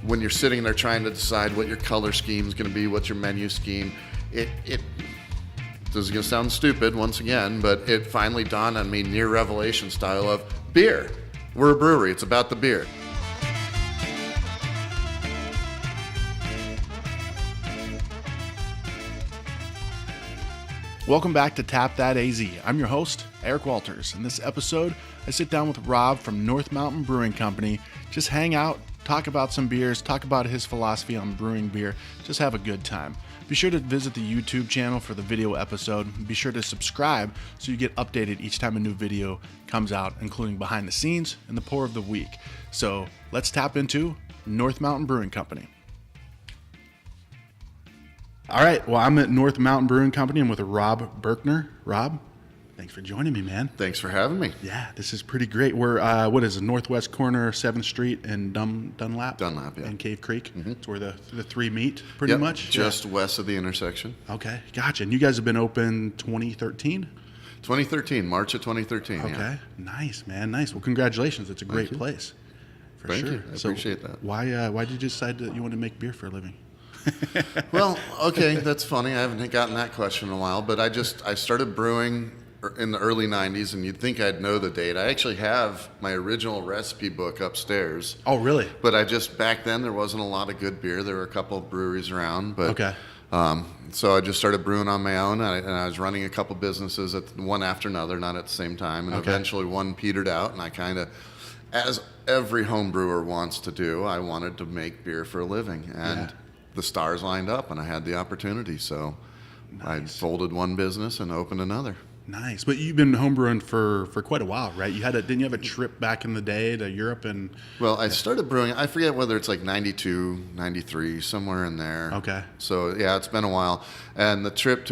when you're sitting there trying to decide what your color scheme is going to be, what's your menu scheme, it this is going to sound stupid once again, but it finally dawned on me, near revelation style, of beer. We're a brewery. It's about the beer. Welcome back to TapThatAZ. I'm your host, Eric Walters. In this episode, I sit down with Rob from North Mountain Brewing Company, just hang out, talk about some beers, talk about his philosophy on brewing beer, just have a good time. Be sure to visit the YouTube channel for the video episode. Be sure to subscribe so you get updated each time a new video comes out, including behind the scenes and the pour of the week. So let's tap into North Mountain Brewing Company. All right, well, I'm at North Mountain Brewing Company. I'm with Rob Berkner. Rob, thanks for joining me, man. Thanks for having me. Yeah, this is pretty great. We're, what is it, northwest corner, 7th Street and Dunlap? Dunlap, yeah. And Cave Creek. Mm-hmm. It's where the three meet, pretty much. Just west of the intersection. Okay, gotcha. And you guys have been open 2013? 2013, March of 2013, Okay, yeah. Nice, man, nice. Well, congratulations. It's a great place, for Thank sure. you. I appreciate that. Why did you decide that you want to make beer for a living? Well, okay, that's funny. I haven't gotten that question in a while, but I started brewing in the early 90s, and you'd think I'd know the date. I actually have my original recipe book upstairs. Oh, really? But back then there wasn't a lot of good beer. There were a couple of breweries around, but okay. So I just started brewing on my own, and I was running a couple businesses one after another, not at the same time, and eventually one petered out, and I kind of, as every home brewer wants to do, I wanted to make beer for a living, and the stars lined up, and I had the opportunity, so I folded one business and opened another. Nice. But you've been homebrewing for quite a while, right? Didn't you have a trip back in the day to Europe? And well, I started brewing, I forget whether it's like 92, 93, somewhere in there. Okay. So, yeah, it's been a while. And the trip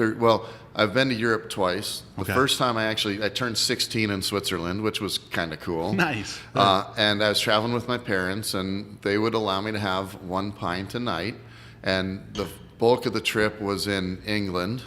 I've been to Europe twice. The first time I turned 16 in Switzerland, which was kind of cool. Nice. And I was traveling with my parents, and they would allow me to have 1 pint a night. And the bulk of the trip was in England.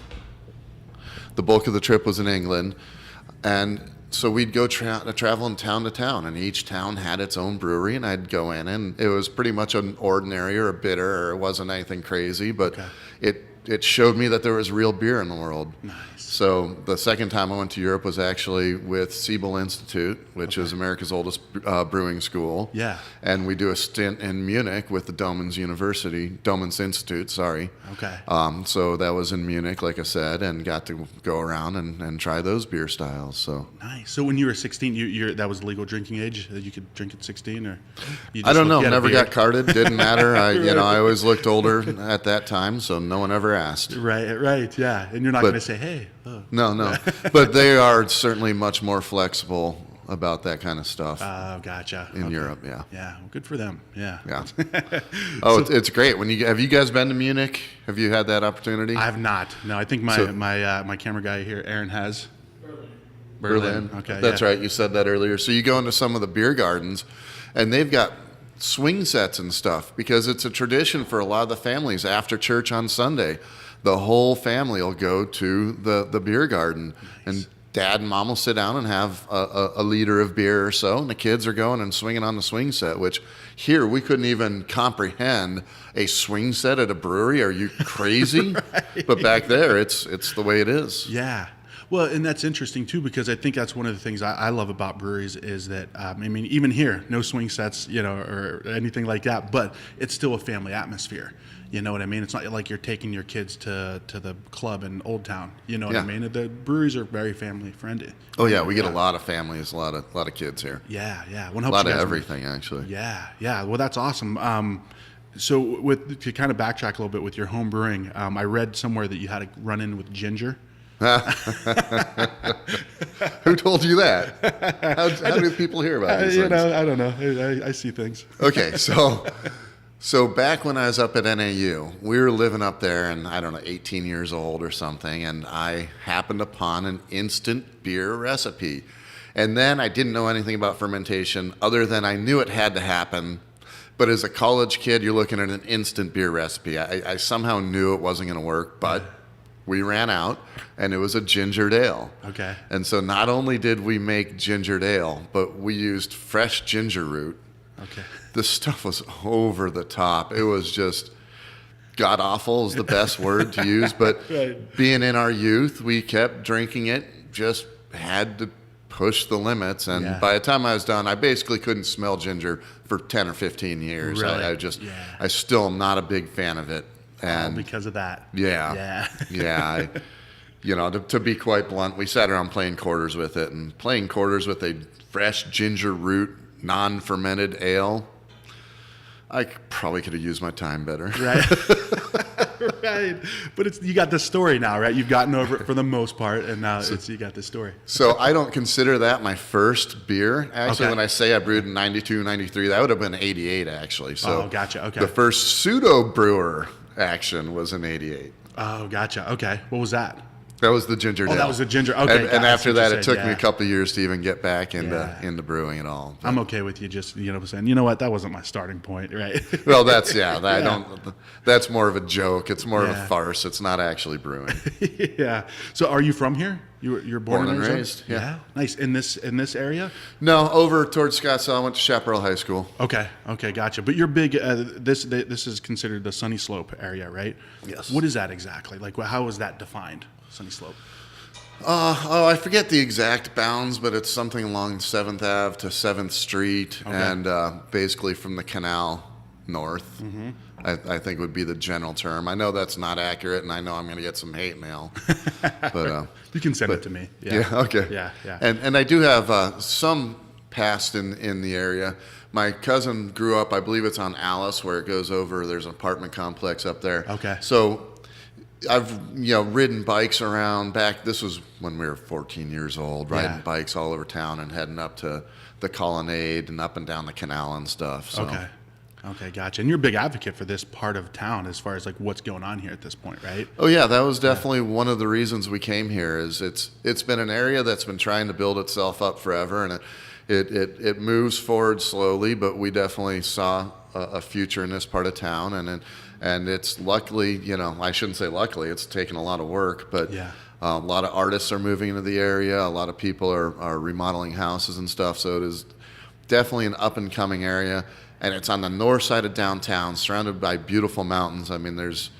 And so we'd go traveling town to town, and each town had its own brewery, and I'd go in, and it was pretty much an ordinary or a bitter, or it wasn't anything crazy, but it showed me that there was real beer in the world. Nice. So the second time I went to Europe was actually with Siebel Institute, which is America's oldest brewing school. Yeah. And we do a stint in Munich with the Domens Institute, sorry. Okay. So that was in Munich, like I said, and got to go around and try those beer styles. So nice. So when you were 16, that was legal drinking age? That you could drink at 16, or? I don't know. Never got carded. Didn't matter. I always looked older at that time, so no one ever asked. Right. Yeah. And you're not going to say, hey. Oh. No. But they are certainly much more flexible about that kind of stuff. Oh, gotcha. In Europe, yeah. Yeah, well, good for them. Yeah. It's great. Have you guys been to Munich? Have you had that opportunity? I have not. No, I think my camera guy here, Aaron, has. Berlin. Okay. That's right. You said that earlier. So you go into some of the beer gardens, and they've got swing sets and stuff, because it's a tradition for a lot of the families after church on Sunday. The whole family will go to the beer garden, and Dad and Mom will sit down and have a liter of beer or so, and the kids are going and swinging on the swing set, which here we couldn't even comprehend a swing set at a brewery. Are you crazy? Right. But back there, it's the way it is. Yeah. Well, and that's interesting, too, because I think that's one of the things I love about breweries is that, even here, no swing sets, or anything like that, but it's still a family atmosphere. You know what I mean? It's not like you're taking your kids to the club in Old Town. You know what I mean? The breweries are very family friendly. Oh yeah, we get a lot of families, a lot of kids here. Yeah. A lot of everything, actually. Yeah. Well, that's awesome. So to kind of backtrack a little bit with your home brewing, I read somewhere that you had a run in with ginger. Who told you that? How do people hear about these things? I don't know. I see things. Okay, so back when I was up at NAU, we were living up there, and 18 years old or something, and I happened upon an instant beer recipe. And then I didn't know anything about fermentation other than I knew it had to happen. But as a college kid, you're looking at an instant beer recipe. I somehow knew it wasn't going to work, but we ran out, and it was a gingered ale. Okay. And so not only did we make gingered ale, but we used fresh ginger root. Okay. the stuff was over the top. It was just god awful is the best word to use. But Right. being in our youth, we kept drinking it. Just had to push the limits. And Yeah. by the time I was done, I basically couldn't smell ginger for 10 or 15 years. Really? I still am not a big fan of it. And Because of that. yeah, Yeah. to be quite blunt, we sat around playing quarters with it, and playing quarters with a fresh ginger root, non-fermented ale. I probably could have used my time better. Right. Right. But you got the story now, right? You've gotten over it for the most part, and now you got the story. So I don't consider that my first beer. Actually, Okay. when I say I brewed in 92, 93, that would have been 88, actually. So Oh, gotcha. Okay. the first pseudo brewer action was in 88. Oh, gotcha. Okay. What was that? That was the ginger ale. Oh, that was the ginger. Okay. And after that, it took me a Yeah. couple of years to even get back Yeah. into brewing at all. But- I'm okay with you just, saying, you know what, that wasn't my starting point, right? well, that's I don't. That's more of a joke. It's more of Yeah. a farce. It's not actually brewing. Yeah. So are you from here? You're born and Arizona? raised, yeah. Nice. In this area? No, over towards Scottsdale. I went to Chaparral High School. Okay. Gotcha. But you're big. This is considered the Sunny Slope area, right? Yes. What is that exactly? Like, how is that defined? Sunny Slope. I forget the exact bounds, but it's something along 7th Ave to 7th Street, Okay. and basically from the canal north. Mm-hmm. I think would be the general term. I know that's not accurate, and I know I'm going to get some hate mail. But You can send it to me. yeah, okay. Yeah. And I do have some past in the area. My cousin grew up, I believe it's on Alice, where it goes over. There's an apartment complex up there. Okay. So I've ridden bikes around back. This was when we were 14 years old, riding Yeah. bikes all over town and heading up to the Colonnade and up and down the canal and stuff. So. Okay, gotcha. And you're a big advocate for this part of town as far as like what's going on here at this point, right? Oh yeah, that was definitely one of the reasons we came here. Is it's been an area that's been trying to build itself up forever, and it moves forward slowly, but we definitely saw a future in this part of town, and it's luckily, I shouldn't say luckily, it's taken a lot of work, but Yeah. a lot of artists are moving into the area, a lot of people are remodeling houses and stuff, so it is definitely an up and coming area, and it's on the north side of downtown, surrounded by beautiful mountains. I mean, this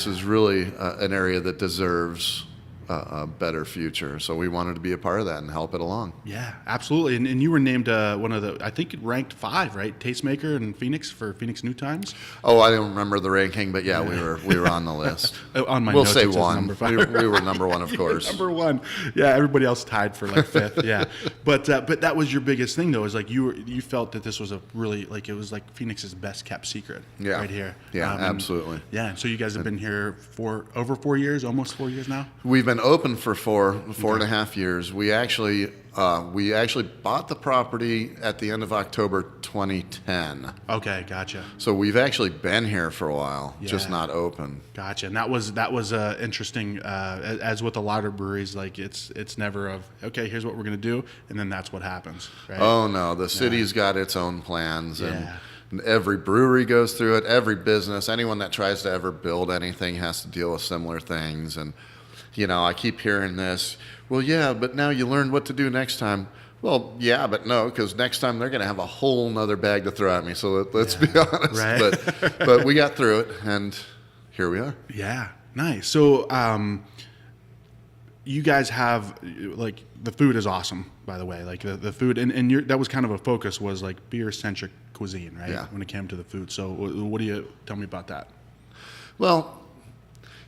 is really an area that deserves a better future. So we wanted to be a part of that and help it along. Yeah, absolutely. And you were named one of the, I think it ranked 5, right? Tastemaker in Phoenix for Phoenix New Times. Oh, I don't remember the ranking, but yeah, we were on the list. On my We'll notes, say it says one. number 5. We were number one, of course. Number 1. Yeah, everybody else tied for like 5th. Yeah, but that was your biggest thing though. Is like you felt that this was a really like it was like Phoenix's best kept secret. Yeah. Right here. Yeah, and- absolutely. Yeah, and so you guys have been here for over 4 years, almost 4 years now. We've been open for four and a half years. We actually bought the property at the end of October 2010. Okay, gotcha. So we've actually been here for a while, just Yeah. not open. Gotcha, and that was interesting. As with a lot of breweries, like it's never of okay, here's what we're gonna do, and then that's what happens. Right? Oh no, the city's got its own plans, and Yeah. every brewery goes through it. Every business, anyone that tries to ever build anything has to deal with similar things. And I keep hearing this. Well, yeah, but now you learned what to do next time. Well, yeah, but no, because next time they're going to have a whole nother bag to throw at me. So let's be honest. Right. But we got through it, and here we are. Yeah, nice. So, you guys have like the food is awesome, by the way. Like the food, and that was kind of a focus was like beer centric cuisine, right? Yeah. When it came to the food. So, what do you tell me about that? Well,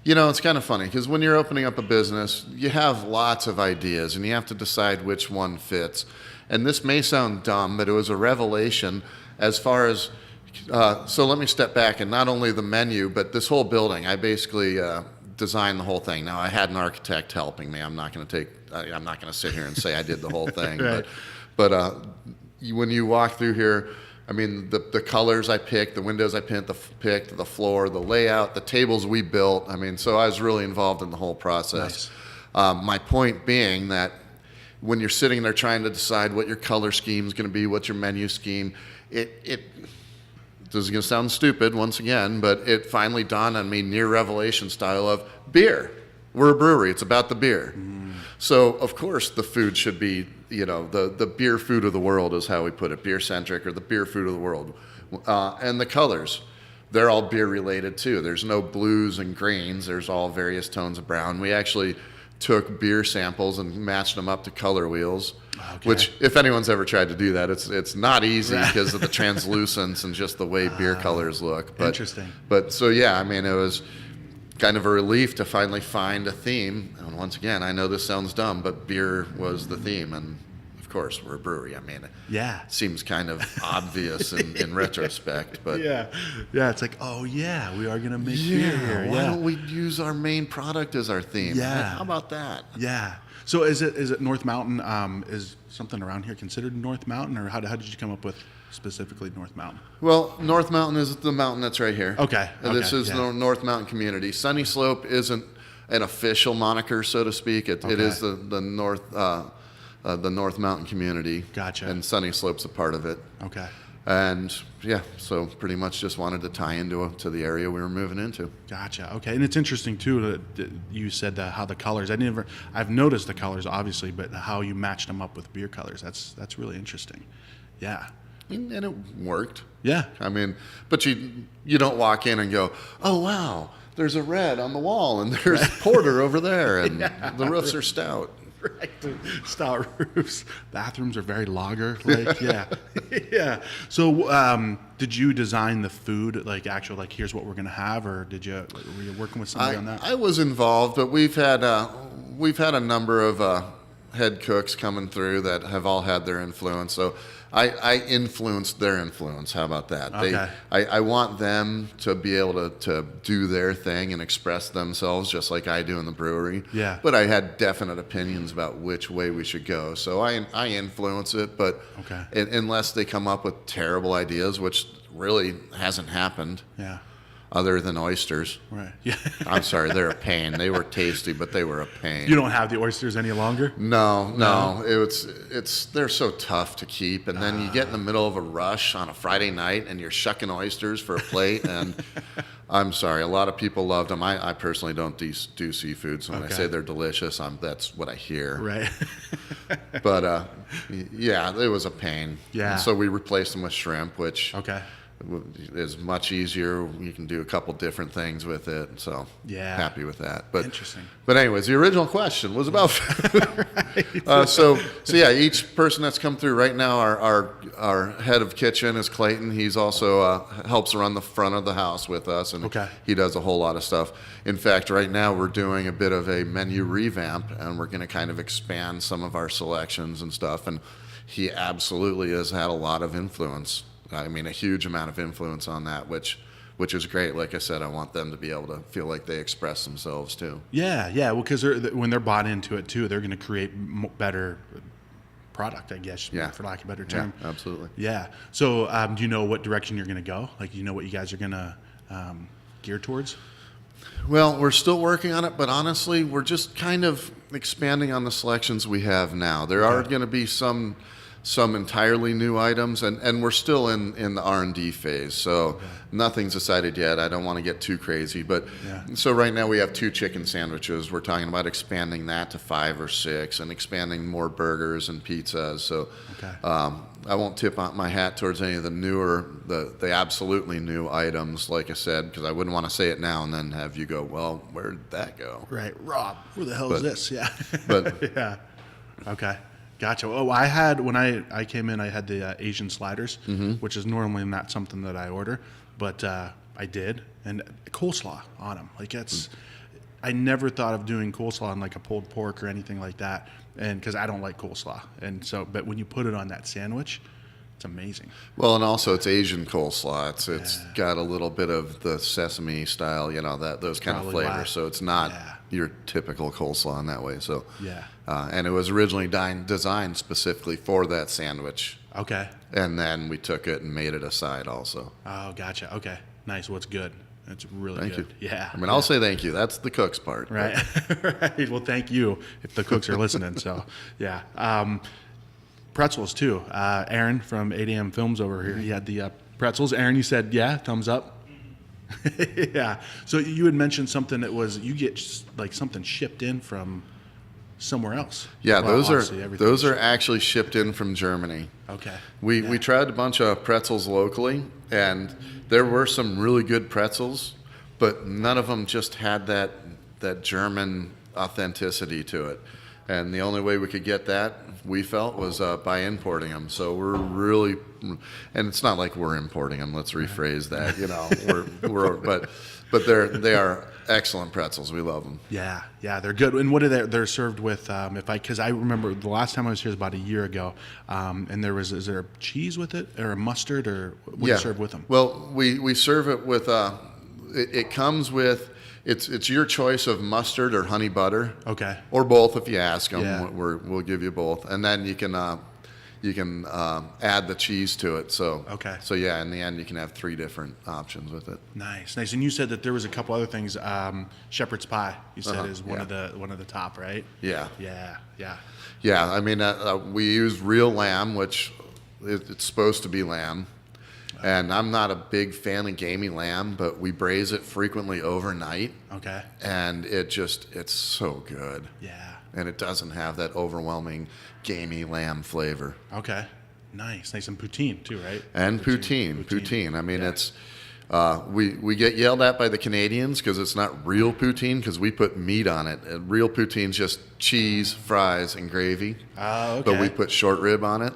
it's kind of funny because when you're opening up a business, you have lots of ideas and you have to decide which one fits. And this may sound dumb, but it was a revelation as far as, so let me step back, and not only the menu, but this whole building. I basically designed the whole thing. Now, I had an architect helping me. I'm not going to sit here and say I did the whole thing. Right. But when you walk through here, I mean, the colors I picked, the windows I picked, the floor, the layout, the tables we built. I mean, so I was really involved in the whole process. Nice. My point being that when you're sitting there trying to decide what your color scheme is going to be, what's your menu scheme, this is going to sound stupid once again, but it finally dawned on me, near revelation style of beer. We're a brewery. It's about the beer. So, of course, the food should be, the beer food of the world is how we put it, beer-centric, or the beer food of the world. And the colors, they're all beer-related, too. There's no blues and greens. There's all various tones of brown. We actually took beer samples and matched them up to color wheels, which, if anyone's ever tried to do that, it's not easy because of the translucence and just the way beer colors look. But, interesting. But, so, yeah, I mean, it was kind of a relief to finally find a theme. And once again, I know this sounds dumb, but beer was the theme. And of course, we're a brewery. I mean, it seems kind of obvious in retrospect, but yeah, it's like, oh yeah, we are gonna make beer here. Why don't we use our main product as our theme? Yeah, how about that? Yeah. So is it North Mountain? Is something around here considered North Mountain, or how did you come up with specifically North Mountain? Well, North Mountain is the mountain that's right here. Okay. This is the North Mountain community. Sunny Slope isn't an official moniker, so to speak. It is the North Mountain community. Gotcha. And Sunny Slope's a part of it. Okay. And yeah, so pretty much just wanted to tie into to the area we were moving into. Gotcha. Okay, and it's interesting too that you said how the colors. I've noticed the colors obviously, but how you matched them up with beer colors. That's really interesting. Yeah. And it worked. Yeah. I mean, but you don't walk in and go, oh wow, there's a red on the wall and there's porter over there and the roofs are stout. Right. Stout roofs. Bathrooms are very lager-like. Yeah. So, did you design the food, here's what we're going to have, or were you working with somebody on that? I was involved, but we've had a number of head cooks coming through that have all had their influence. So I influenced their influence. How about that? Okay. I want them to be able to do their thing and express themselves just like I do in the brewery. Yeah. But I had definite opinions about which way we should go. So I influence it, but unless they come up with terrible ideas, which really hasn't happened. Yeah. Other than oysters. Right. Yeah. I'm sorry, they're a pain. They were tasty, but they were a pain. You don't have the oysters any longer? No. They're so tough to keep, and then you get in the middle of a rush on a Friday night, and you're shucking oysters for a plate. And I'm sorry, a lot of people loved them. I personally don't do seafood, so when I say they're delicious, that's what I hear. Right. But yeah, it was a pain. Yeah. And so we replaced them with shrimp, which is much easier. You can do a couple different things with it, so happy with that. But interesting. But anyways, the original question was about food. So yeah, each person that's come through right now, our head of kitchen is Clayton. He's also helps run the front of the house with us, and he does a whole lot of stuff. In fact, right now we're doing a bit of a menu revamp, and we're going to kind of expand some of our selections and stuff. And he absolutely has had a lot of influence. I mean, a huge amount of influence on that, which is great. Like I said, I want them to be able to feel like they express themselves too. Yeah. Well, because when they're bought into it too, they're going to create better product, I guess, for lack of a better term. Yeah, absolutely. Yeah. So, do you know what direction you're going to go? Like, you know what you guys are going to gear towards? Well, we're still working on it, but honestly, we're just kind of expanding on the selections we have now. There are going to be some entirely new items, and we're still in the R&D phase, so nothing's decided yet. I don't want to get too crazy, but so right now we have 2 chicken sandwiches. We're talking about expanding that to 5 or 6 and expanding more burgers and pizzas. So I won't tip my hat towards any of the newer, the absolutely new items, like I said, because I wouldn't want to say it now and then have you go, well, where'd that go? Right. Rob, where the hell is this? Yeah. But yeah. Okay. Gotcha. Oh, I had, when I came in, I had the Asian sliders, which is normally not something that I order, but I did, and coleslaw on them. Like, I never thought of doing coleslaw on like a pulled pork or anything like that, and because I don't like coleslaw, and so, but when you put it on that sandwich, it's amazing. Well, and also it's Asian coleslaw. It's got a little bit of the sesame style, those kind of flavors. So it's not your typical coleslaw in that way. So and it was originally designed specifically for that sandwich. Okay. And then we took it and made it a side also. Oh, gotcha. Okay. Nice. Well, it's good. It's really thank good. You. Yeah. I mean, I'll say thank you. That's the cook's part. Right. Right. Well, thank you if the cooks are listening. So, yeah. Pretzels too. Aaron from 8 AM Films over here, he had the pretzels. Aaron, you said, thumbs up. Yeah. So you had mentioned something that was, you get like something shipped in from somewhere else. Yeah, Well, those obviously are everything those is- are actually shipped in from Germany. Okay. We tried a bunch of pretzels locally, and there were some really good pretzels, but none of them just had that German authenticity to it. And the only way we could get that, we felt, was by importing them. So we're really, and it's not like we're importing them. Let's rephrase that. But they are excellent pretzels. We love them. Yeah, they're good. And what are they're served with? Because I remember the last time I was here was about a year ago, and is there cheese with it or a mustard or what do you serve with them? Well, we serve it with it comes with it's your choice of mustard or honey butter. Okay. Or both if you ask them. Yeah. We'll give you both, and then you can add the cheese to it. So Okay. So yeah, in the end, you can have 3 different options with it. Nice. And you said that there was a couple other things. Shepherd's pie, you said, is one yeah. of the top, right? Yeah. Yeah. I mean, we use real lamb, which it's supposed to be lamb. And I'm not a big fan of gamey lamb, but we braise it frequently overnight. Okay. And it's so good. Yeah. And it doesn't have that overwhelming gamey lamb flavor. Okay. Nice and poutine too, right? And poutine. I mean, Yeah. it's we get yelled at by the Canadians because it's not real poutine because we put meat on it. Real poutine's just cheese, fries, and gravy. Oh, okay. But we put short rib on it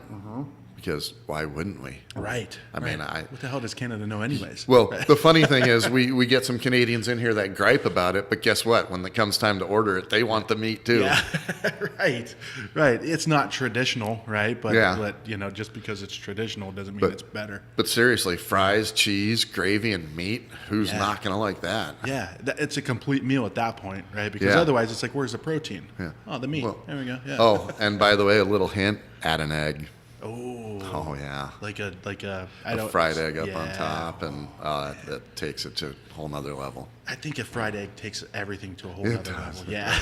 because why wouldn't we? Right. I mean, what the hell does Canada know anyways? Well, the funny thing is we get some Canadians in here that gripe about it, but guess what? When it comes time to order it, they want the meat too. Yeah. Right. It's not traditional, right? But just because it's traditional doesn't mean it's better. But seriously, fries, cheese, gravy, and meat, who's not going to like that? Yeah, it's a complete meal at that point, right? Because otherwise it's like, where's the protein? Yeah. Oh, the meat. There we go. Yeah. Oh, and by the way, a little hint, add an egg. Oh yeah, like a fried egg up on top, and that takes it to a whole nother level. I think a fried egg takes everything to a whole It nother does. level. Yeah.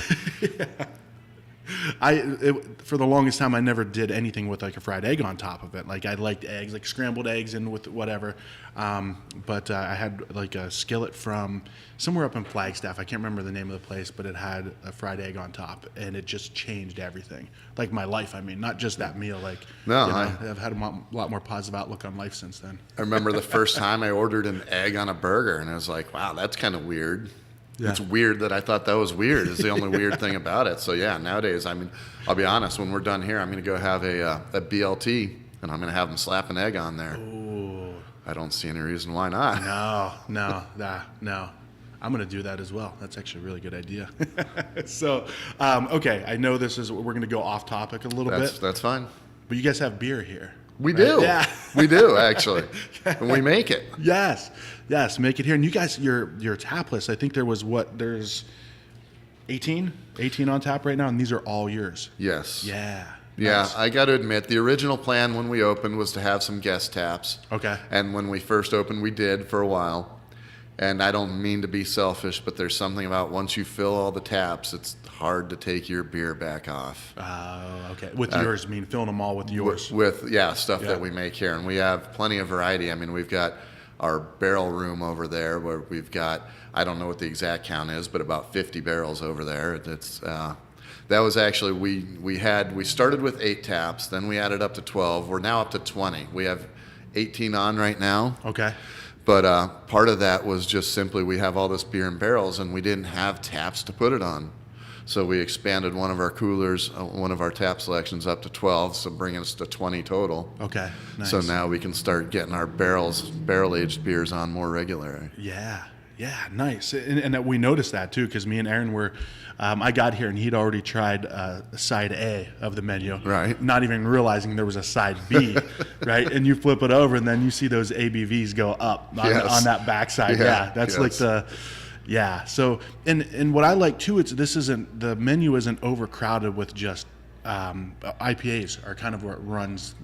For the longest time, I never did anything with like a fried egg on top of it. Like I liked eggs, like scrambled eggs and with whatever. But I had like a skillet from somewhere up in Flagstaff. I can't remember the name of the place, but it had a fried egg on top, and it just changed everything. Like my life. I mean, not just that meal. Like I've had a lot more positive outlook on life since then. I remember the first time I ordered an egg on a burger, and I was like, "Wow, that's kind of weird." Yeah. It's weird that I thought that was weird. Is the only weird thing about it. So yeah, nowadays, I mean, I'll be honest. When we're done here, I'm going to go have a BLT, and I'm going to have them slap an egg on there. Ooh. I don't see any reason why not. No. I'm going to do that as well. That's actually a really good idea. So, okay, I know we're going to go off topic a little bit. That's fine. But you guys have beer here. We right? do. Yeah. We do, actually. And we make it. Yes, make it here. And you guys, your tap list, I think there's 18 on tap right now, and these are all yours. Yes. Yeah. Yeah, Nice. I got to admit, the original plan when we opened was to have some guest taps. Okay. And when we first opened, we did for a while. And I don't mean to be selfish, but there's something about once you fill all the taps, it's hard to take your beer back off. Okay. With yours, I mean filling them all with yours. With stuff that we make here. And we have plenty of variety. I mean, we've got our barrel room over there where we've got, I don't know what the exact count is, but about 50 barrels over there. It's that was actually, we started with 8 taps, then we added up to 12. We're now up to 20. We have 18 on right now. Okay. But part of that was just simply we have all this beer in barrels, and we didn't have taps to put it on. So we expanded one of our coolers, one of our tap selections up to 12, so bringing us to 20 total. Okay, nice. So now we can start getting our barrel-aged beers on more regularly. Yeah, nice. And we noticed that too, because me and Aaron were, I got here and he'd already tried side A of the menu. Right. Not even realizing there was a side B, right? And you flip it over and then you see those ABVs go up on that backside. Yeah, that's like the... Yeah. So, and what I like too, the menu isn't overcrowded with just IPAs are kind of where it runs.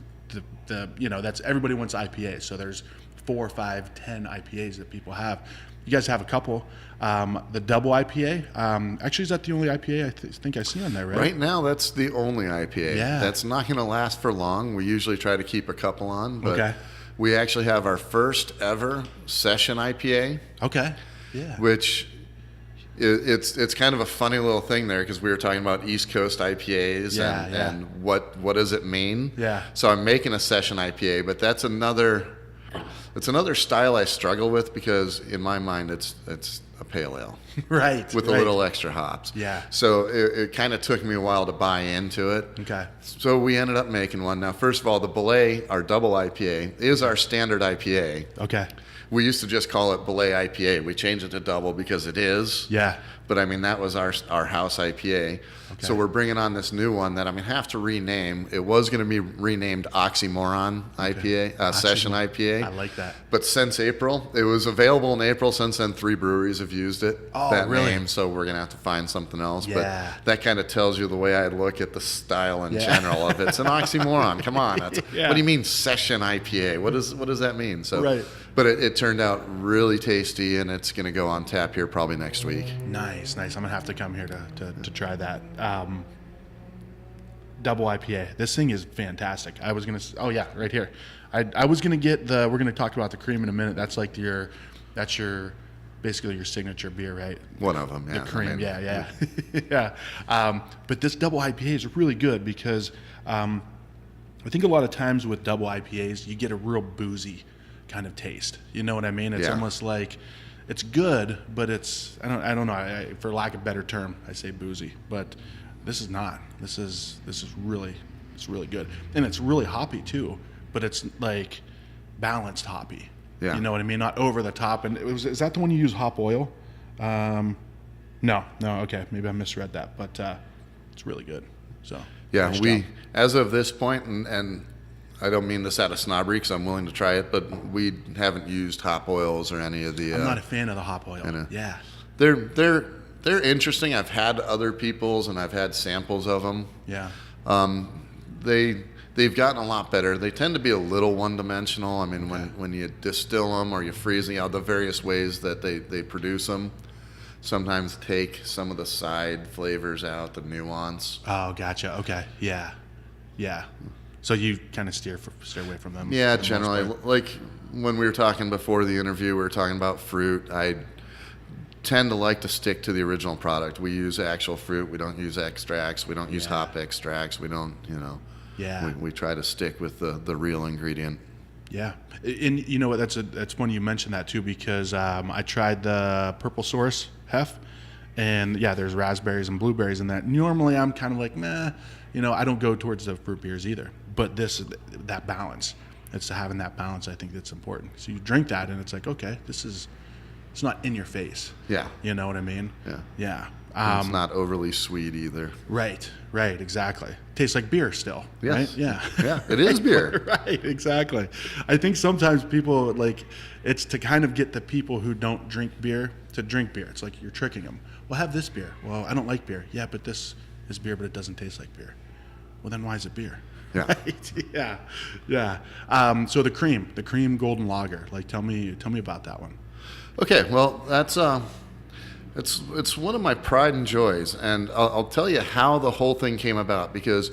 That's everybody wants IPAs. So there's 4, 5, 10 IPAs that people have. You guys have a couple. The double IPA. Actually, is that the only IPA I think I see on there? Right. Right now, that's the only IPA. Yeah. That's not going to last for long. We usually try to keep a couple on, but okay. We actually have our first ever session IPA. Okay. Yeah. Which It's kind of a funny little thing there because we were talking about East Coast IPAs and what does it mean? Yeah. So I'm making a session IPA, but it's another style I struggle with because in my mind it's a pale ale. Right. With a little extra hops. Yeah. So it kind of took me a while to buy into it. Okay. So we ended up making one. Now, first of all, the Belay, our double IPA, is our standard IPA. Okay. We used to just call it Belay IPA. We changed it to double because it is. Yeah. But I mean, that was our house IPA. Okay. So we're bringing on this new one that I'm going to have to rename. It was going to be renamed Oxymoron IPA, Session IPA. I like that. But since April, it was available in April. Since then, 3 breweries have used it. Oh, that really? name. So we're going to have to find something else. Yeah. But that kind of tells you the way I look at the style in general of it. It's an oxymoron. Come on. What do you mean Session IPA? What does that mean? So, right. But it turned out really tasty, and it's going to go on tap here probably next week. Nice. I'm gonna have to come here to try that. Double IPA. This thing is fantastic. I was gonna. Oh yeah, right here. I was gonna get the. We're gonna talk about the cream in a minute. That's like that's your basically your signature beer, right? One of them. Yeah. The cream. Yeah. But this double IPA is really good because I think a lot of times with double IPAs you get a real boozy kind of taste. You know what I mean? It's almost like it's good, but it's I don't know. For lack of a better term, I say boozy. But this is not. This is really good, and it's really hoppy too. But it's like balanced hoppy. Yeah. You know what I mean? Not over the top. And is that the one you use hop oil? No. Okay, maybe I misread that. But it's really good. So yeah, nice we job. as of this point, and I don't mean this out of snobbery because I'm willing to try it, but we haven't used hop oils or any of the. I'm not a fan of the hop oil. Yeah. They're interesting. I've had other people's and I've had samples of them. Yeah. They've gotten a lot better. They tend to be a little one-dimensional. I mean, when you distill them or you freeze them, the various ways that they produce them sometimes take some of the side flavors out, the nuance. Oh, gotcha. Okay. Yeah. So you kind of steer away from them. Yeah, generally. Like when we were talking before the interview, we were talking about fruit. I tend to like to stick to the original product. We use actual fruit. We don't use extracts. We don't use hop extracts. We don't, Yeah. We try to stick with the real ingredient. Yeah. And you know what? That's funny you mentioned that too, because I tried the Purple Source Hef, and there's raspberries and blueberries in that. Normally I'm kind of like, meh, I don't go towards the fruit beers either. But that balance, it's having that balance, I think that's important. So you drink that and it's like, okay, it's not in your face. Yeah. You know what I mean? Yeah. Yeah. It's not overly sweet either. Right, exactly. Tastes like beer still, yes. Right? Yeah. Yeah, it is beer. Right, exactly. I think sometimes people, it's to kind of get the people who don't drink beer to drink beer. It's like you're tricking them. Well, have this beer. Well, I don't like beer. Yeah, but this is beer, but it doesn't taste like beer. Well, then why is it beer? Yeah. Right? Yeah. So the cream golden lager. Tell me about that one. Okay, well, that's it's one of my pride and joys, and I'll tell you how the whole thing came about, because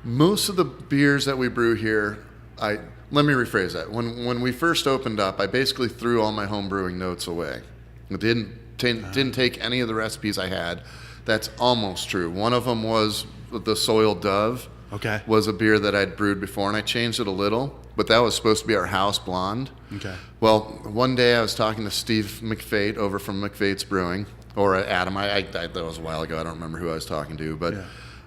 most of the beers that we brew here, let me rephrase that. When we first opened up, I basically threw all my home brewing notes away. I didn't take any of the recipes I had. That's almost true. One of them was the Soiled Dove. Okay. Was a beer that I'd brewed before, and I changed it a little, but that was supposed to be our house blonde. Okay. Well, one day I was talking to Steve McFate over from McFate's Brewing, or Adam. That was a while ago. I don't remember who I was talking to, but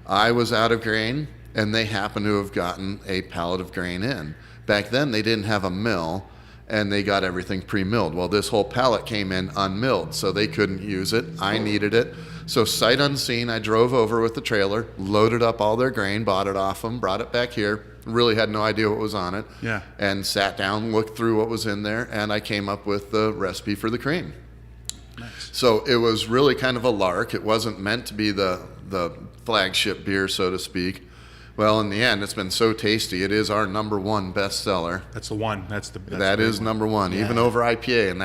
I was out of grain, and they happened to have gotten a pallet of grain in. Back then, they didn't have a mill, and they got everything pre-milled. Well, this whole pallet came in unmilled, so they couldn't use it. I needed it. So sight unseen, I drove over with the trailer, loaded up all their grain, bought it off them, brought it back here, really had no idea what was on it, and sat down, looked through what was in there, and I came up with the recipe for the cream. Nice. So it was really kind of a lark. It wasn't meant to be the flagship beer, so to speak. Well, in the end, it's been so tasty. It is our number one bestseller. That's the one. That is number one, even over IPA, and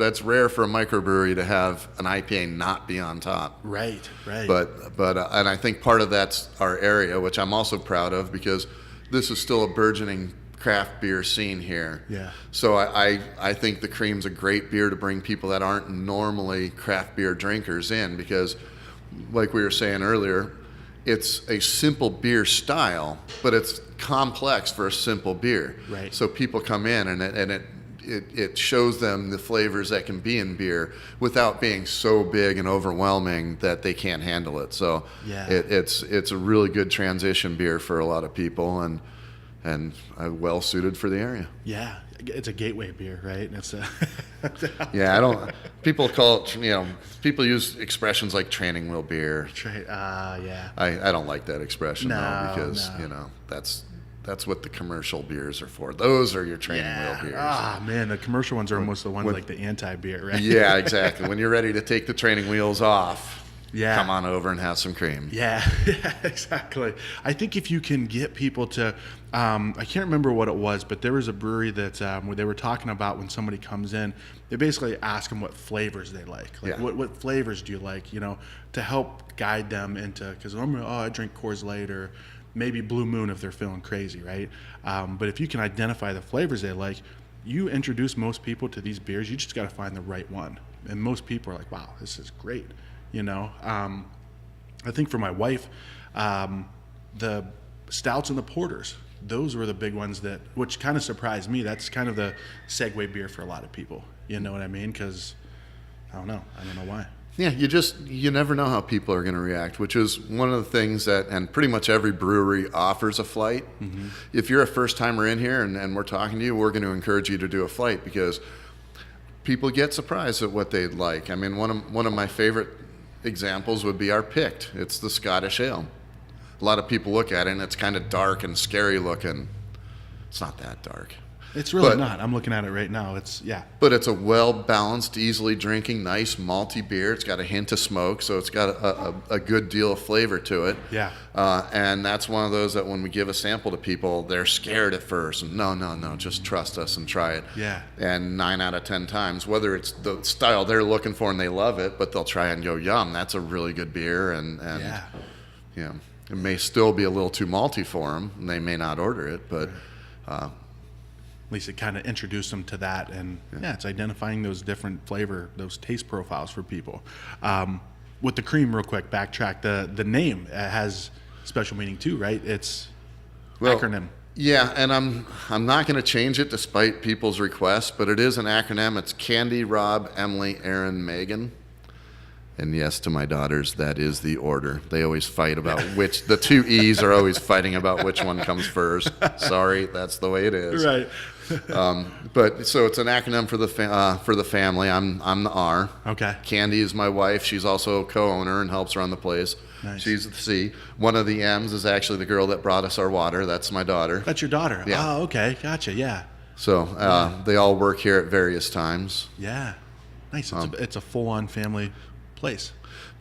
that's rare for a microbrewery to have an IPA not be on top. Right. But and I think part of that's our area, which I'm also proud of, because this is still a burgeoning craft beer scene here. Yeah. So I think the cream's a great beer to bring people that aren't normally craft beer drinkers in, because like we were saying earlier, it's a simple beer style, but it's complex for a simple beer. Right. So people come in and it shows them the flavors that can be in beer without being so big and overwhelming that they can't handle it. So Yeah. it's a really good transition beer for a lot of people, and well suited for the area. Yeah, it's a gateway beer, right? And it's a Yeah, people call it, people use expressions like training wheel beer. yeah. I don't like that expression though, because that's what the commercial beers are for. Those are your training wheel beers. Ah, man, the commercial ones are almost the ones like the anti-beer, right? Yeah, exactly. When you're ready to take the training wheels off, come on over and have some cream. Yeah, exactly. I think if you can get people to, I can't remember what it was, but there was a brewery that where they were talking about when somebody comes in, they basically ask them what flavors they like. What flavors do you like, to help guide them into, because normally, I drink Coors Light or maybe Blue Moon if they're feeling crazy, right? But if you can identify the flavors they like, you introduce most people to these beers, you just got to find the right one. And most people are like, wow, this is great. I think for my wife, the stouts and the porters, those were the big ones which kind of surprised me. That's kind of the segue beer for a lot of people. You know what I mean? Because I don't know why. Yeah, you never know how people are going to react, which is one of the things and pretty much every brewery offers a flight. Mm-hmm. If you're a first timer in here and we're talking to you, we're going to encourage you to do a flight, because people get surprised at what they'd like. I mean, one of my favorite examples would be our Pict. It's the Scottish ale. A lot of people look at it and it's kind of dark and scary looking. It's not that dark. It's really not. I'm looking at it right now. But it's a well-balanced, easily drinking, nice malty beer. It's got a hint of smoke, so it's got a good deal of flavor to it. Yeah. And that's one of those that when we give a sample to people, they're scared at first. No, just trust us and try it. Yeah. And 9 out of 10 times, whether it's the style they're looking for and they love it, but they'll try and go, yum, that's a really good beer. And it may still be a little too malty for them, and they may not order it, but... at least it kind of introduced them to that, and it's identifying those different flavor, those taste profiles for people. With the cream, real quick, backtrack. The name has special meaning too, right? It's acronym. Yeah, and I'm not going to change it despite people's requests, but it is an acronym. It's Candy, Rob, Emily, Aaron, Megan. And yes, to my daughters, that is the order. They always fight about the two E's are always fighting about which one comes first. Sorry, that's the way it is. Right. But so it's an acronym for the family. I'm the R. Okay. Candy is my wife. She's also a co-owner and helps run the place. Nice. She's the C. One of the M's is actually the girl that brought us our water. That's my daughter. That's your daughter. Yeah. Oh, okay. Gotcha. Yeah. So they all work here at various times. Yeah. Nice. It's a full-on family place.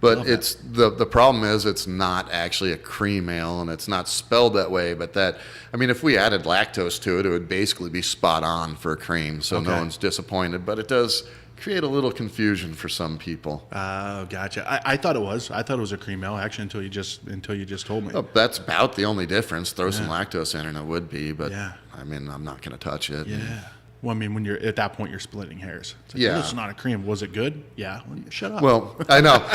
But it's the problem is it's not actually a cream ale, and it's not spelled that way. But if we added lactose to it, it would basically be spot on for a cream, so no one's disappointed. But it does create a little confusion for some people. Oh, gotcha. I thought it was. I thought it was a cream ale actually until you just told me. Oh, that's about the only difference. Throw some lactose in, and it would be. But I'm not going to touch it. Yeah. Well, when you're at that point, you're splitting hairs. It's like, yeah. It's not a cream. Was it good? Yeah. Well, shut up. Well, I know.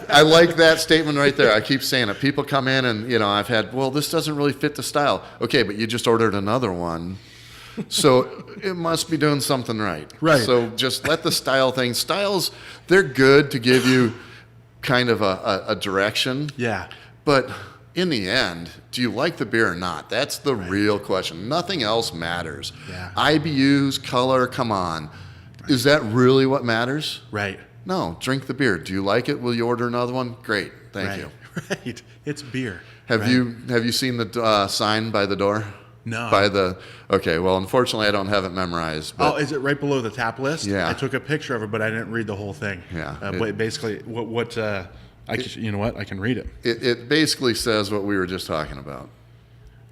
I like that statement right there. I keep saying it. People come in and, I've had, this doesn't really fit the style. Okay, but you just ordered another one. So it must be doing something right. Right. So just let the styles, they're good to give you kind of a direction. Yeah. But in the end, do you like the beer or not? That's the real question. Nothing else matters. Yeah. IBUs, color, come on. Right. Is that really what matters? Right. No, drink the beer. Do you like it? Will you order another one? Great. Thank you. Right. It's beer. Have you seen the sign by the door? No. Okay, well, unfortunately, I don't have it memorized. But is it right below the tap list? Yeah. I took a picture of it, but I didn't read the whole thing. Yeah. But basically, you know what? I can read it. It basically says what we were just talking about.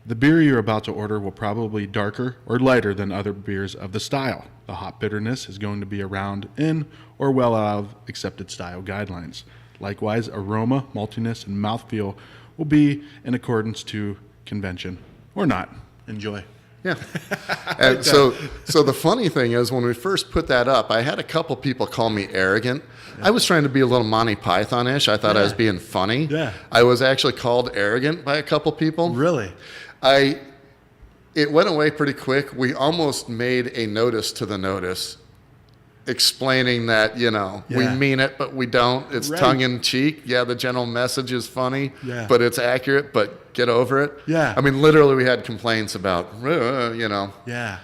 The beer you're about to order will probably be darker or lighter than other beers of the style. The hop bitterness is going to be around in or well out of accepted style guidelines. Likewise, aroma, maltiness, and mouthfeel will be in accordance to convention or not. Enjoy. Yeah. And so the funny thing is, when we first put that up, I had a couple people call me arrogant. I was trying to be a little Monty Python-ish. I thought I was being funny. Yeah. I was actually called arrogant by a couple people. Really? It went away pretty quick. We almost made a notice to the notice explaining that, we mean it, but we don't. It's tongue in cheek. Yeah, the general message is funny, but it's accurate, but get over it. Yeah. I mean, literally we had complaints about, Yeah.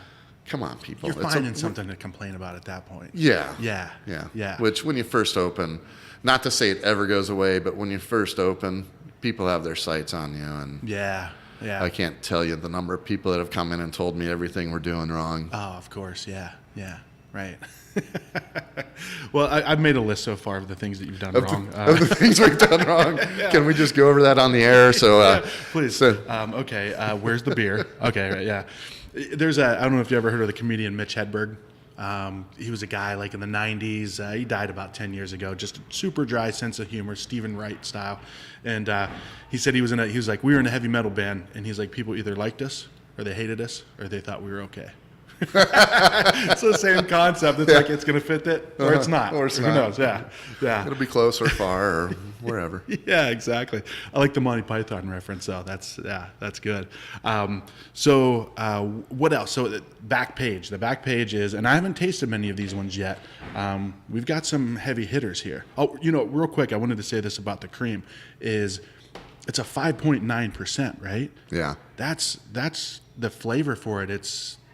Come on, people. You're finding something to complain about at that point. Yeah. Yeah. Which when you first open, not to say it ever goes away, but when you first open, people have their sights on you. And Yeah. I can't tell you the number of people that have come in and told me everything we're doing wrong. Oh, of course. Yeah. Right. Well, I've made a list so far of the things that you've done wrong. Of the things we've done wrong. Can we just go over that on the air? So, please. Okay. Where's the beer? Okay. Right. Yeah. I don't know if you ever heard of the comedian Mitch Hedberg. He was a guy like in the 90s. He died about 10 years ago. Just a super dry sense of humor, Stephen Wright style. And he said he was like, we were in a heavy metal band, and he's like, people either liked us or they hated us or they thought we were okay. It's the same concept. It's like it's going to fit it or it's not. Or it's Who not. knows? Yeah. It'll be close or far or wherever. Yeah, exactly. I like the Monty Python reference, though. That's good. So what else? So the back page. The back page is, and I haven't tasted many of these ones yet. We've got some heavy hitters here. Oh, real quick, I wanted to say this about the cream is it's a 5.9%, right? Yeah. That's the flavor for it.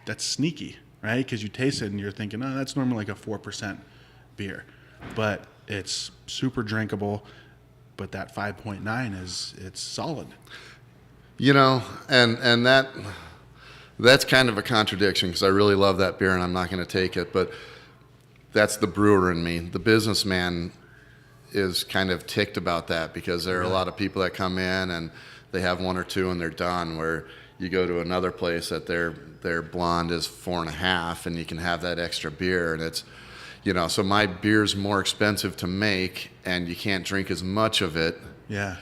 That's sneaky, right? Because you taste it and you're thinking, oh, that's normally like a 4% beer. But it's super drinkable, but that 5.9 it's solid. And that's kind of a contradiction because I really love that beer and I'm not going to take it, but that's the brewer in me. The businessman is kind of ticked about that because there are a lot of people that come in and they have one or two and they're done, where you go to another place that their blonde is 4.5 and you can have that extra beer, and it's so my beer's more expensive to make and you can't drink as much of it. Yeah.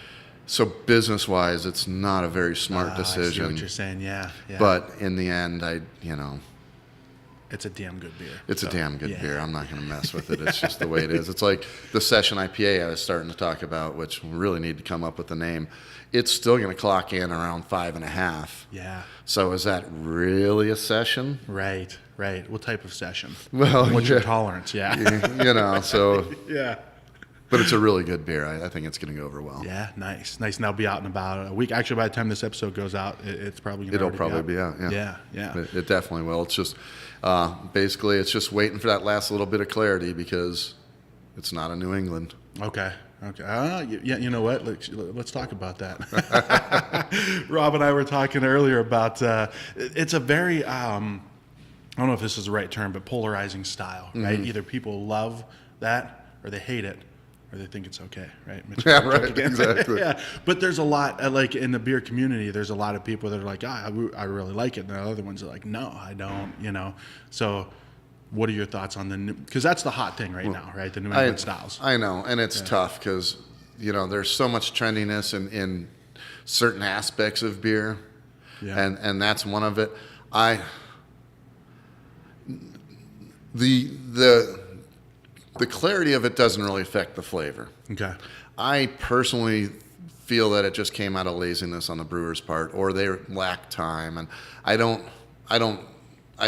So business wise it's not a very smart decision. I see what you're saying. Yeah. But in the end it's a damn good beer. It's a damn good beer. I'm not going to mess with it. It's just the way it is. It's like the session IPA I was starting to talk about, which we really need to come up with a name. It's still going to clock in around 5.5. Yeah. So is that really a session? Right. What type of session? Well, what's your tolerance? Yeah. So. Yeah. But it's a really good beer. I think it's going to go over well. Yeah, nice. And that'll be out in about a week. Actually, by the time this episode goes out, it's probably going to be out. Yeah. It definitely will. It's just basically it's just waiting for that last little bit of clarity because it's not a New England. Okay. You know what? Let's talk about that. Rob and I were talking earlier about it's a very I don't know if this is the right term, but polarizing style, right? Either people love that or they hate it. Or they think it's okay, right? Mitch, yeah, right, exactly. Yeah, but there's a lot, like in the beer community, there's a lot of people that are like, I really like it. And there are other ones that are like, no, I don't, So what are your thoughts on the new, because that's the hot thing right now, right? The New England styles. I know, and it's tough because, there's so much trendiness in certain aspects of beer, and that's one of it. The clarity of it doesn't really affect the flavor. Okay. I personally feel that it just came out of laziness on the brewer's part, or they lack time, and I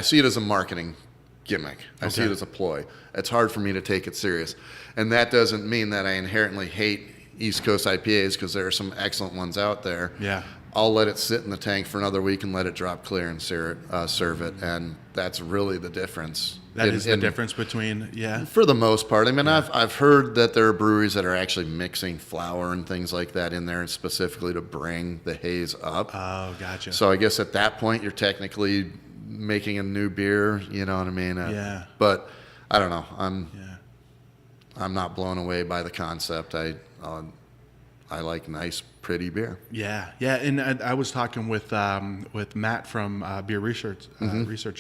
see it as a marketing gimmick. I see it as a ploy. It's hard for me to take it serious, and that doesn't mean that I inherently hate East Coast IPAs because there are some excellent ones out there. Yeah. I'll let it sit in the tank for another week and let it drop clear and serve it, and that's really the difference. That is the difference between, For the most part. I mean, I've heard that there are breweries that are actually mixing flour and things like that in there specifically to bring the haze up. Oh, gotcha. So I guess at that point you're technically making a new beer, you know what I mean? Yeah. But I don't know. I'm not blown away by the concept. I like nice, pretty beer. Yeah, and I was talking with Matt from Beer Research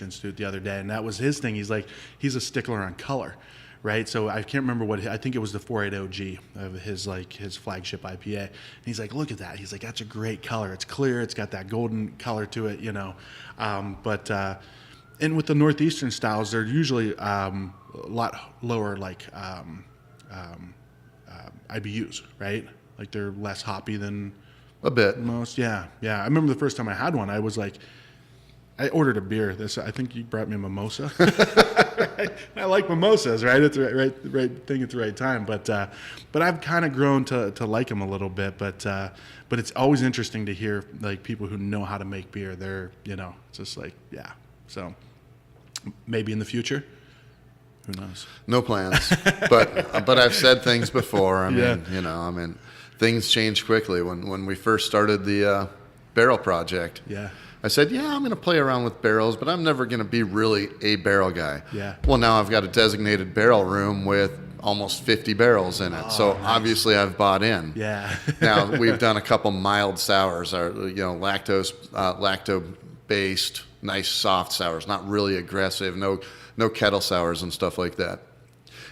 Institute the other day, and that was his thing. He's like, he's a stickler on color, right? So I can't remember I think it was the 480G of his flagship IPA. And he's like, look at that. He's like, that's a great color. It's clear. It's got that golden color to it, and with the Northeastern styles, they're usually a lot lower, IBUs, right? Like they're less hoppy than A bit. most. Yeah. I remember the first time I had one, I was like, I ordered a beer. I think you brought me a mimosa. I like mimosas, right? It's the right thing at the right time. But I've kind of grown to like them a little bit. But it's always interesting to hear like people who know how to make beer. They're it's just like So maybe in the future, who knows? No plans. but I've said things before. I mean, things change quickly. When we first started the barrel project. Yeah. I said, I'm going to play around with barrels, but I'm never going to be really a barrel guy. Yeah. Well, now I've got a designated barrel room with almost 50 barrels in it. So nice. Obviously I've bought in. Yeah. Now we've done a couple mild sours, or lacto-based, nice soft sours, not really aggressive, no kettle sours and stuff like that.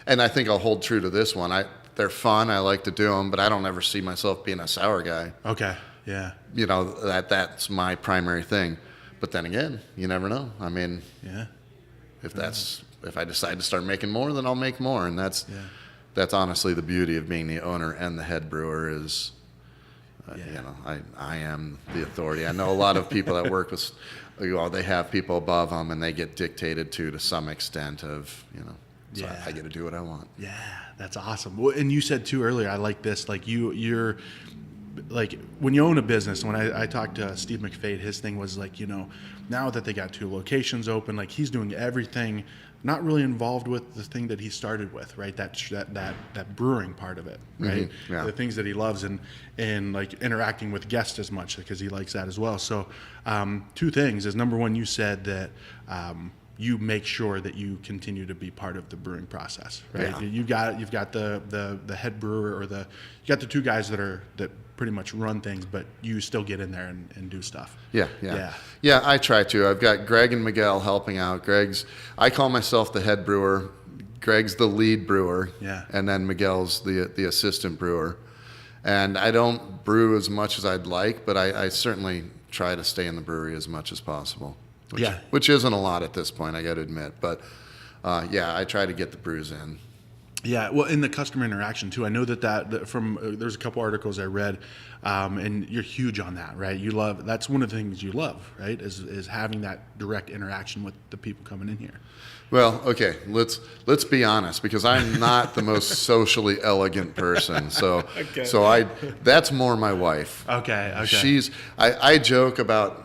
And I think I'll hold true to this one. They're fun. I like to do them, but I don't ever see myself being a sour guy. Okay. Yeah. That's my primary thing. But then again, you never know. I mean, if I decide to start making more, then I'll make more. And that's honestly the beauty of being the owner and the head brewer is, I am the authority. I know a lot of people that work with, they have people above them and they get dictated to some extent of, so I get to do what I want. Yeah, that's awesome. Well, and you said too earlier, I like this, like you're like when you own a business, when I talked to Steve McFade, his thing was like, now that they got 2 locations open, like he's doing everything, not really involved with the thing that he started with, right? That brewing part of it, right? Mm-hmm. Yeah. The things that he loves and like interacting with guests as much because he likes that as well. So 2 things is, number one, you said that you make sure that you continue to be part of the brewing process, right? Yeah. You've got the head brewer, or you got the 2 guys that pretty much run things, but you still get in there and do stuff. Yeah, I try to. I've got Greg and Miguel helping out. I call myself the head brewer. Greg's the lead brewer. Yeah. And then Miguel's the assistant brewer. And I don't brew as much as I'd like, but I certainly try to stay in the brewery as much as possible. Which isn't a lot at this point, I got to admit. But I try to get the brews in. Yeah, well, in the customer interaction too, I know that from there's a couple articles I read, and you're huge on that, right? That's one of the things you love, right? Is having that direct interaction with the people coming in here. Well, okay, let's be honest, because I'm not the most socially elegant person. So that's more my wife. Okay. I joke about,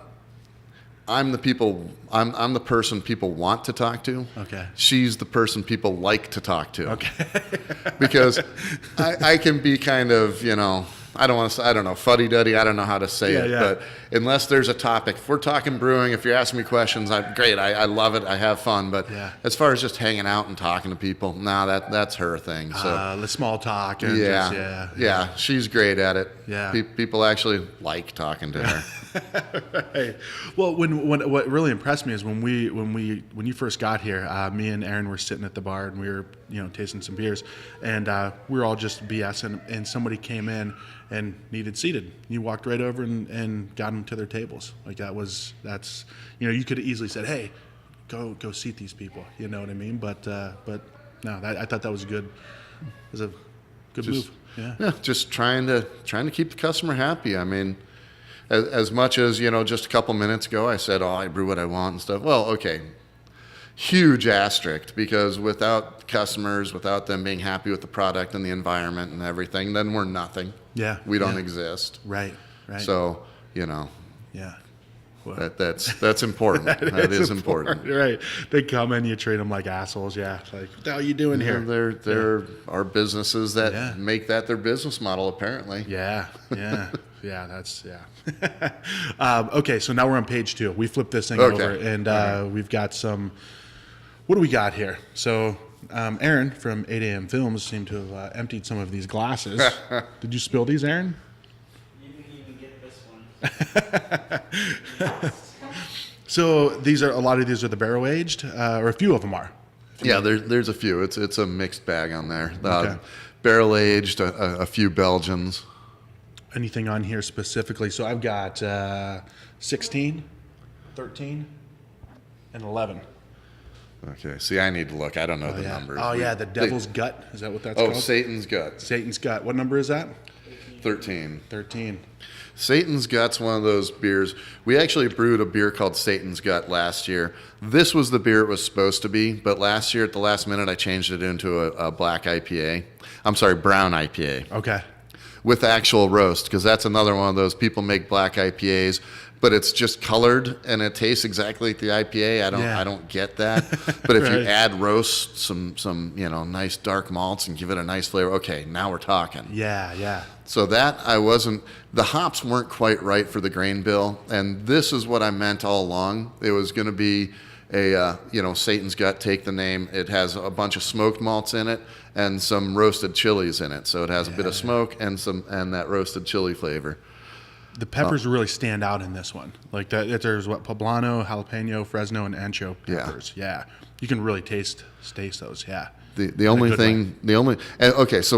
I'm the person people want to talk to. Okay. She's the person people like to talk to. Okay. Because I can be kind of, I don't want to say, I don't know, fuddy-duddy, I don't know how to say it. Yeah. But unless there's a topic, if we're talking brewing, if you're asking me questions, great, I love it, I have fun. But as far as just hanging out and talking to people, that's her thing. So the small talk. And she's great at it. Yeah. People actually like talking to her. Right. Well, what really impressed me is when you first got here, me and Aaron were sitting at the bar and we were tasting some beers, and we were all just BSing, and somebody came in and needed seated. You walked right over and got them to their tables. Like that's you could have easily said, hey, go seat these people. You know what I mean? But no, I thought that was good. It was a good move. Yeah. Just trying to keep the customer happy. I mean, as much as, just a couple minutes ago I said, I brew what I want and stuff. Well, okay, huge asterisk, because without customers, without them being happy with the product and the environment and everything, then we're nothing. Yeah. We don't exist. Right. So, Yeah. Well, that's important. That is important. Right. They come in, you treat them like assholes. Yeah. Like, what the hell are you doing here? There are businesses that make that their business model, apparently. Yeah. Okay, so now we're on page 2. We flipped this thing over, and we've got some. What do we got here? So, Aaron from 8 AM Films seemed to have emptied some of these glasses. Did you spill these, Aaron? You didn't even get this one. So a lot of these are the barrel aged, or a few of them are. Yeah, there's a few. It's a mixed bag on there. Okay. Barrel aged, a few Belgians. Anything on here specifically? So I've got 16, 13, and 11. Okay, see, I need to look. I don't know the numbers. Oh, yeah, the Devil's Gut. Is that what that's called? Satan's Gut. Satan's Gut. What number is that? 13. 13. Satan's Gut's one of those beers. We actually brewed a beer called Satan's Gut last year. This was the beer it was supposed to be, but last year at the last minute I changed it into a black IPA. I'm sorry, brown IPA. Okay. With actual roast, because that's another one of those people make black IPAs, but it's just colored and it tastes exactly like the IPA. I don't get that. But if you Right. add roast, some nice dark malts and give it a nice flavor, okay, now we're talking. Yeah. So the hops weren't quite right for the grain bill, and this is what I meant all along. It was going to be Satan's Gut, take the name. It has a bunch of smoked malts in it and some roasted chilies in it. So it has a bit of smoke and that roasted chili flavor. The peppers really stand out in this one. Like that, there's poblano, jalapeno, Fresno, and ancho peppers. Yeah. You can really taste those. Yeah. So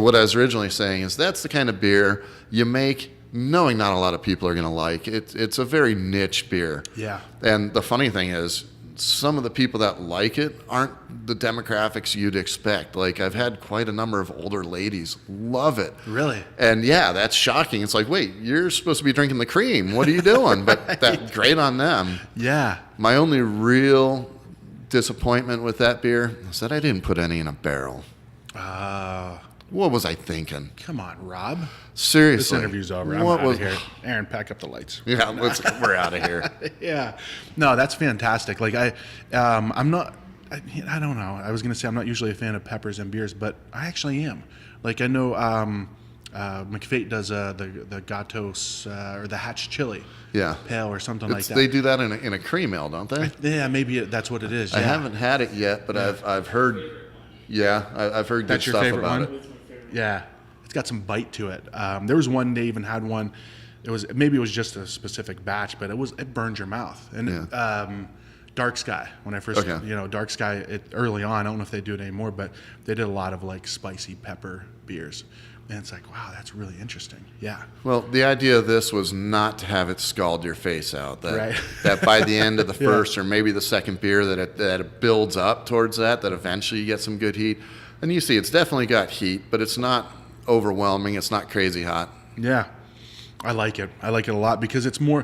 what I was originally saying is that's the kind of beer you make knowing not a lot of people are going to like. It's a very niche beer. Yeah. And the funny thing is, some of the people that like it aren't the demographics you'd expect. Like, I've had quite a number of older ladies love it. Really? And yeah, that's shocking. It's like, wait, you're supposed to be drinking the cream. What are you doing? But that great on them. Yeah. My only real disappointment with that beer is that I didn't put any in a barrel. What was I thinking? Come on, Rob. Seriously. This interview's over. I'm out of here. Aaron, pack up the lights. Yeah, we're out of here. Yeah. No, that's fantastic. Like I'm not, I don't know. I was going to say I'm not usually a fan of peppers and beers, but I actually am. Like I know McFate does the Gatos or the Hatch Chili. Yeah. Pale or something like that. They do that in a cream ale, don't they? Yeah, maybe that's what it is. Yeah. I haven't had it yet, but I've heard. Yeah, I've heard That's good your stuff favorite about one? it. Yeah, it's got some bite to it. There was one they even had one. It was just a specific batch, but it burned your mouth. And Dark Sky, when I first Dark Sky early on, I don't know if they do it anymore, but they did a lot of like spicy pepper beers. And it's like, wow, that's really interesting. Yeah. Well, the idea of this was not to have it scald your face out. Right. That by the end of the first or maybe the second beer that it builds up towards that eventually you get some good heat. And you see it's definitely got heat, but it's not overwhelming. It's not crazy hot. Yeah. I like it. I like it a lot because it's more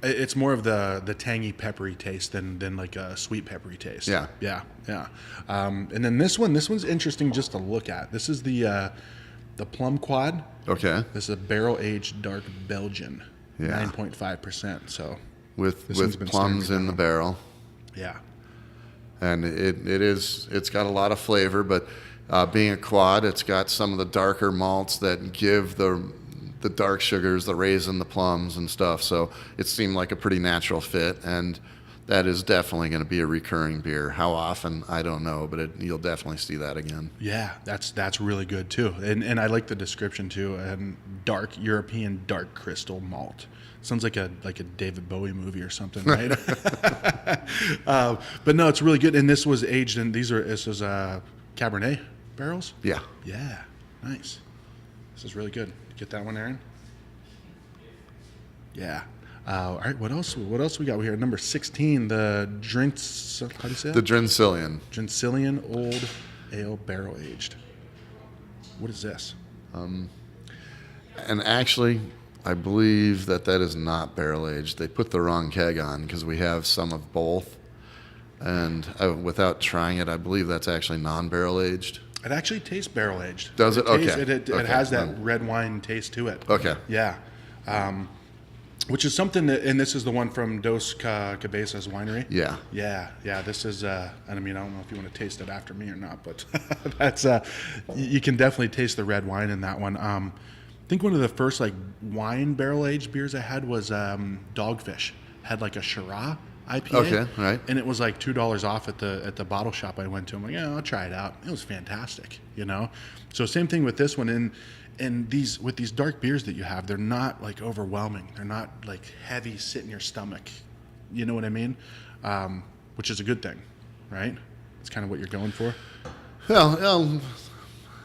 of the tangy peppery taste than like a sweet peppery taste. Yeah. Yeah. And then this one's interesting just to look at. This is the Plum Quad. Okay. This is a barrel-aged dark Belgian, Yeah. 9.5%. So with been plums standing in the barrel, yeah, and it's got a lot of flavor. But being a quad, it's got some of the darker malts that give the dark sugars, the raisin, the plums, and stuff. So it seemed like a pretty natural fit, and that is definitely going to be a recurring beer. How often, I don't know, but you'll definitely see that again. yeah, that's really good too. And I like the description too. And dark European dark crystal malt. Sounds like a David Bowie movie or something, right? But no, it's really good. And this was aged in this was Cabernet barrels. Yeah. Yeah, nice. This is really good. Get that one, Aaron. Yeah. All right. What else we got here? Number 16, the Drinks. How do you say The that? Drincillion. Old Ale Barrel Aged. What is this? And actually, I believe that is not barrel aged. They put the wrong keg on because we have some of both. And without trying it, I believe that's actually non-barrel aged. It actually tastes barrel aged. Does it? Okay. It has that red wine taste to it. Okay. Yeah. Which is something that, and this is the one from Dos Cabezas Winery. Yeah. Yeah. This is, and I mean, I don't know if you want to taste it after me or not, but that's, you can definitely taste the red wine in that one. I think one of the first like wine barrel aged beers I had was Dogfish. Had like a Shiraz IPA. Okay, right. And it was like $2 off at the bottle shop I went to. I'm like, yeah, I'll try it out. It was fantastic, So same thing with this one. And with these dark beers that you have, they're not like overwhelming. They're not like heavy, sit in your stomach. You know what I mean? Which is a good thing, right? It's kind of what you're going for. Well,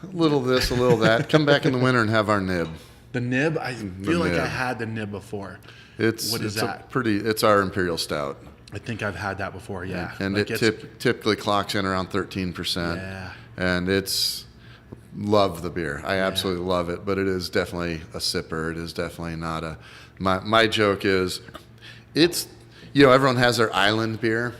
a little this, a little that. Come back in the winter and have our nib. The nib, I feel like nib. I had the nib before. What is that? It's our Imperial Stout. I think I've had that before, yeah. And like it typically clocks in around 13%. Yeah. And love the beer. I absolutely love it, but it is definitely a sipper. It is definitely not a, my joke is, it's, everyone has their island beer.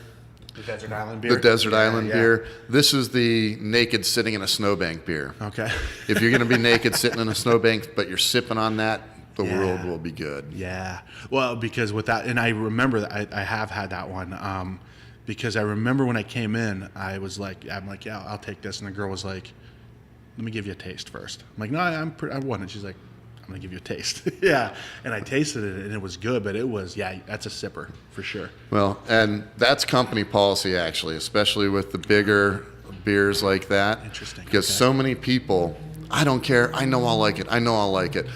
The Desert Island beer? The Desert Island beer. This is the naked sitting in a snowbank beer. Okay. If you're going to be naked sitting in a snowbank, but you're sipping on that, the world will be good. Yeah. Well, because with that, and I remember that I have had that one, because I remember when I came in, I'm like, yeah, I'll take this. And the girl was like, let me give you a taste first. I'm like, no, I want it. She's like, I'm going to give you a taste. Yeah. And I tasted it, and it was good, but it was, that's a sipper for sure. Well, and that's company policy, actually, especially with the bigger beers like that. Interesting. Because so many people, I don't care. I know I'll like it. I know I'll like it.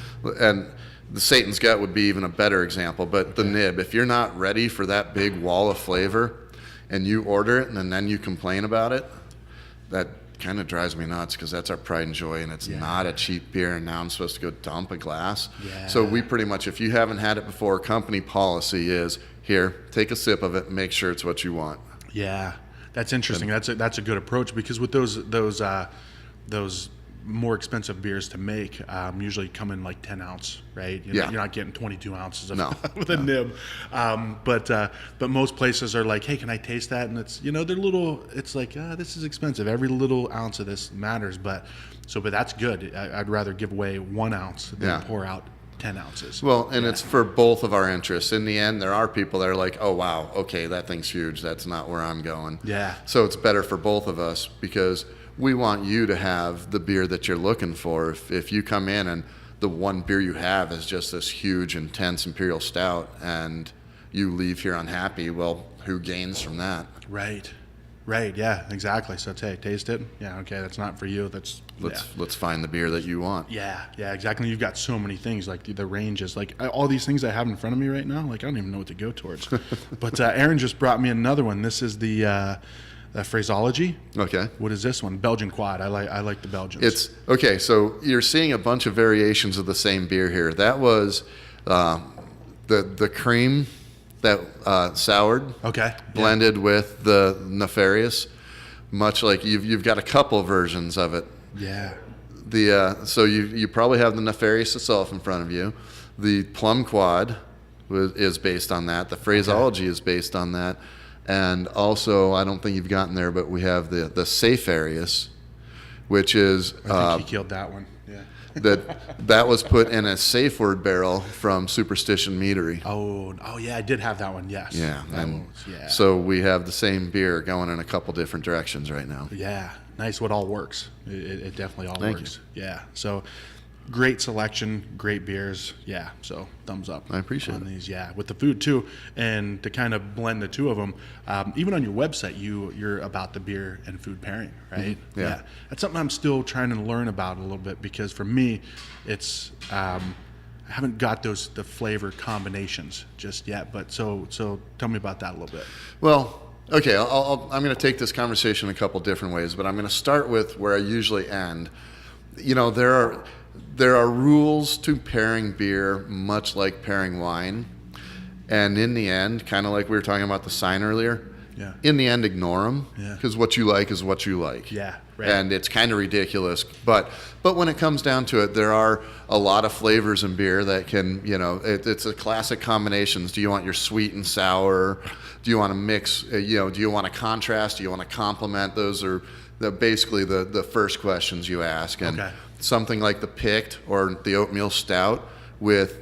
And the Satan's Gut would be even a better example. But the nib, if you're not ready for that big wall of flavor and you order it and then you complain about it, that kind of drives me nuts, because that's our pride and joy, and it's not a cheap beer, and now I'm supposed to go dump a glass. Yeah. So we pretty much, if you haven't had it before, company policy is, here, take a sip of it and make sure it's what you want. Yeah, that's interesting. That's a good approach, because with those more expensive beers to make usually come in like 10 ounce, right? You're not getting 22 ounces of with a nib. But most places are like, hey, can I taste that? And it's, they're little, it's like, this is expensive. Every little ounce of this matters. But that's good. I'd rather give away 1 ounce than pour out 10 ounces. Well, and it's for both of our interests. In the end, there are people that are like, oh, wow, okay, that thing's huge. That's not where I'm going. Yeah. So it's better for both of us, because we want you to have the beer that you're looking for. If you come in and the one beer you have is just this huge, intense Imperial Stout, and you leave here unhappy, well, who gains from that? Right. Yeah, exactly. So taste it. Yeah, okay, that's not for you. Let's find the beer that you want. Yeah, exactly. You've got so many things, like the ranges, like all these things I have in front of me right now. Like I don't even know what to go towards. But Aaron just brought me another one. This is the Phraseology. Okay. What is this one? Belgian Quad. I like the Belgians. It's okay. So you're seeing a bunch of variations of the same beer here. That was the cream that soured. Okay. Blended with the Nefarious, much like you've got a couple versions of it. Yeah. So you probably have the Nefarious itself in front of you. The Plum Quad is based on that. The Phraseology is based on that. And also, I don't think you've gotten there, but we have the Safarious, which is... I think he killed that one, yeah. that was put in a safe word barrel from Superstition Meadery. Oh yeah, I did have that one, yes. Yeah, so we have the same beer going in a couple different directions right now. Yeah, nice. What all works. It definitely all Thank works. You. Yeah, so... Great selection, great beers. Yeah, so thumbs up. I appreciate on these. Yeah, with the food too, and to kind of blend the two of them. Even on your website, you're about the beer and food pairing, right? Mm-hmm. Yeah, that's something I'm still trying to learn about a little bit, because for me, it's I haven't got the flavor combinations just yet. But so tell me about that a little bit. Well. Okay, I'm going to take this conversation a couple different ways, but I'm going to start with where I usually end. There are rules to pairing beer, much like pairing wine. And in the end, kind of like we were talking about the sign earlier, in the end, ignore them, because what you like is what you like. Yeah, right. And it's kind of ridiculous. But when it comes down to it, there are a lot of flavors in beer that can, it's a classic combinations. Do you want your sweet and sour? Do you want to mix, do you want to contrast? Do you want to complement? Those are basically the first questions you ask. And something like the Picked or the Oatmeal Stout with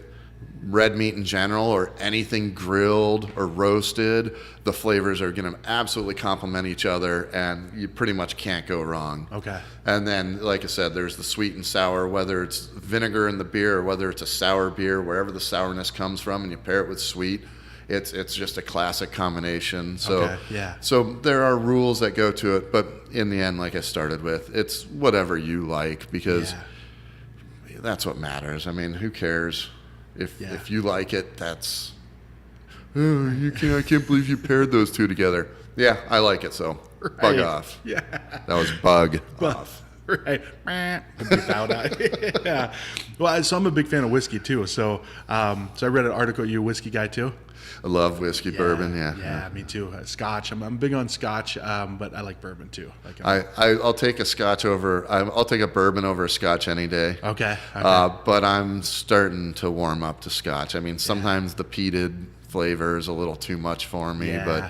red meat in general, or anything grilled or roasted, the flavors are going to absolutely complement each other, and you pretty much can't go wrong. Okay. And then, like I said, there's the sweet and sour, whether it's vinegar in the beer or whether it's a sour beer, wherever the sourness comes from, and you pair it with sweet. It's just a classic combination. So So there are rules that go to it, but in the end, like I started with, it's whatever you like, because that's what matters. I mean, who cares if you like it? That's I can't believe you paired those two together. Yeah, I like it. So bug Right. off. Yeah. That was bug off. Right. Yeah. Well, so I'm a big fan of whiskey too. So, so I read an article. You a whiskey guy too? I love whiskey, bourbon. Yeah. Yeah, me too. Scotch. I'm big on Scotch, but I like bourbon too. I'll take a Scotch over. I'll take a bourbon over a Scotch any day. Okay. But I'm starting to warm up to Scotch. I mean, sometimes the peated flavor is a little too much for me, Yeah.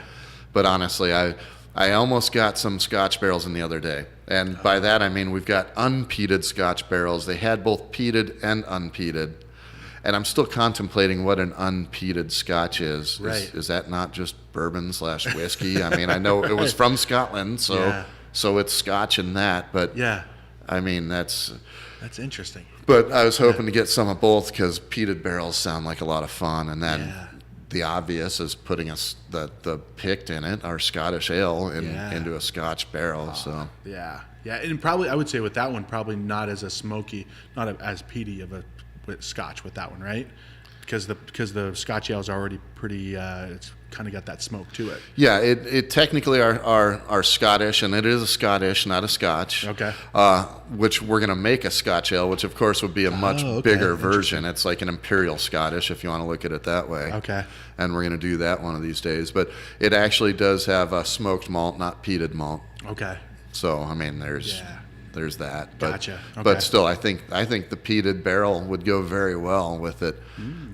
but honestly, I almost got some Scotch barrels in the other day. And by that, I mean we've got unpeated Scotch barrels. They had both peated and unpeated. And I'm still contemplating what an unpeated Scotch is. Right. Is that not just bourbon/whiskey? I mean, I know it was from Scotland, so it's Scotch in that. But Yeah. I mean, that's interesting. But I was hoping to get some of both because peated barrels sound like a lot of fun. And then the obvious is putting the picked in it, our Scottish ale, into a Scotch barrel. So Yeah. And probably I would say with that one, probably not as a smoky, not as peaty of a Scotch with that one, right? Because the Scotch ale is already pretty. It's kind of got that smoke to it. yeah, it technically are Scottish, and it is a Scottish, not a Scotch. Okay. Which we're gonna make a Scotch ale, which of course would be a much bigger version. It's like an imperial Scottish, if you want to look at it that way. Okay. And we're gonna do that one of these days. But it actually does have a smoked malt, not peated malt. Okay. So I mean, there's that. But, Gotcha. Okay. But still, I think the peated barrel would go very well with it.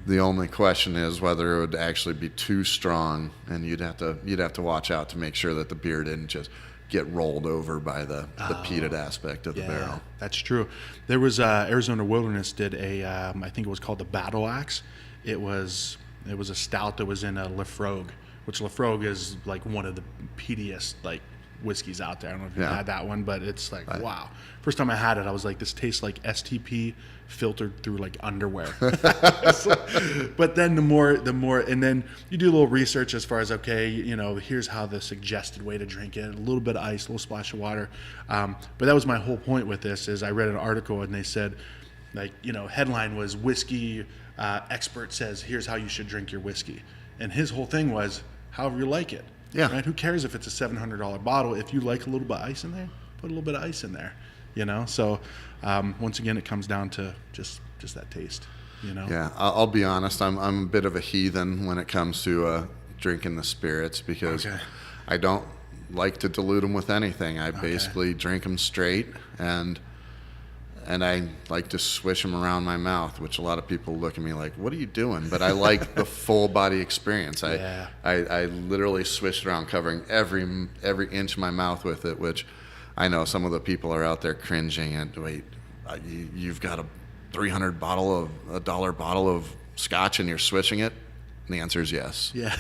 The only question is whether it would actually be too strong, and you'd have to watch out to make sure that the beer didn't just get rolled over by the peated aspect of the barrel. That's true. There was Arizona Wilderness did a I think it was called the Battle Axe. It was a stout that was in a Lafrogue, which Lafrogue is like one of the peatiest like whiskeys out there. I don't know if you've had that one, but it's like wow. First time I had it, I was like, this tastes like STP filtered through like underwear. But then the more, and then you do a little research as far as here's how the suggested way to drink it: a little bit of ice, a little splash of water. But that was my whole point with this. Is I read an article and they said, headline was whiskey expert says here's how you should drink your whiskey, and his whole thing was however you like it. Yeah. Right? Who cares if it's a $700 bottle? If you like a little bit of ice in there, put a little bit of ice in there. So once again, it comes down to just that taste. Yeah, I'll be honest. I'm a bit of a heathen when it comes to drinking the spirits because I don't like to dilute them with anything. I basically drink them straight, and I like to swish them around my mouth, which a lot of people look at me like, what are you doing? But I like the full body experience. I literally swish it around, covering every inch of my mouth with it, which I know some of the people are out there cringing and wait, you've got a $300 bottle of scotch and you're swishing it? And the answer is yes. Yeah.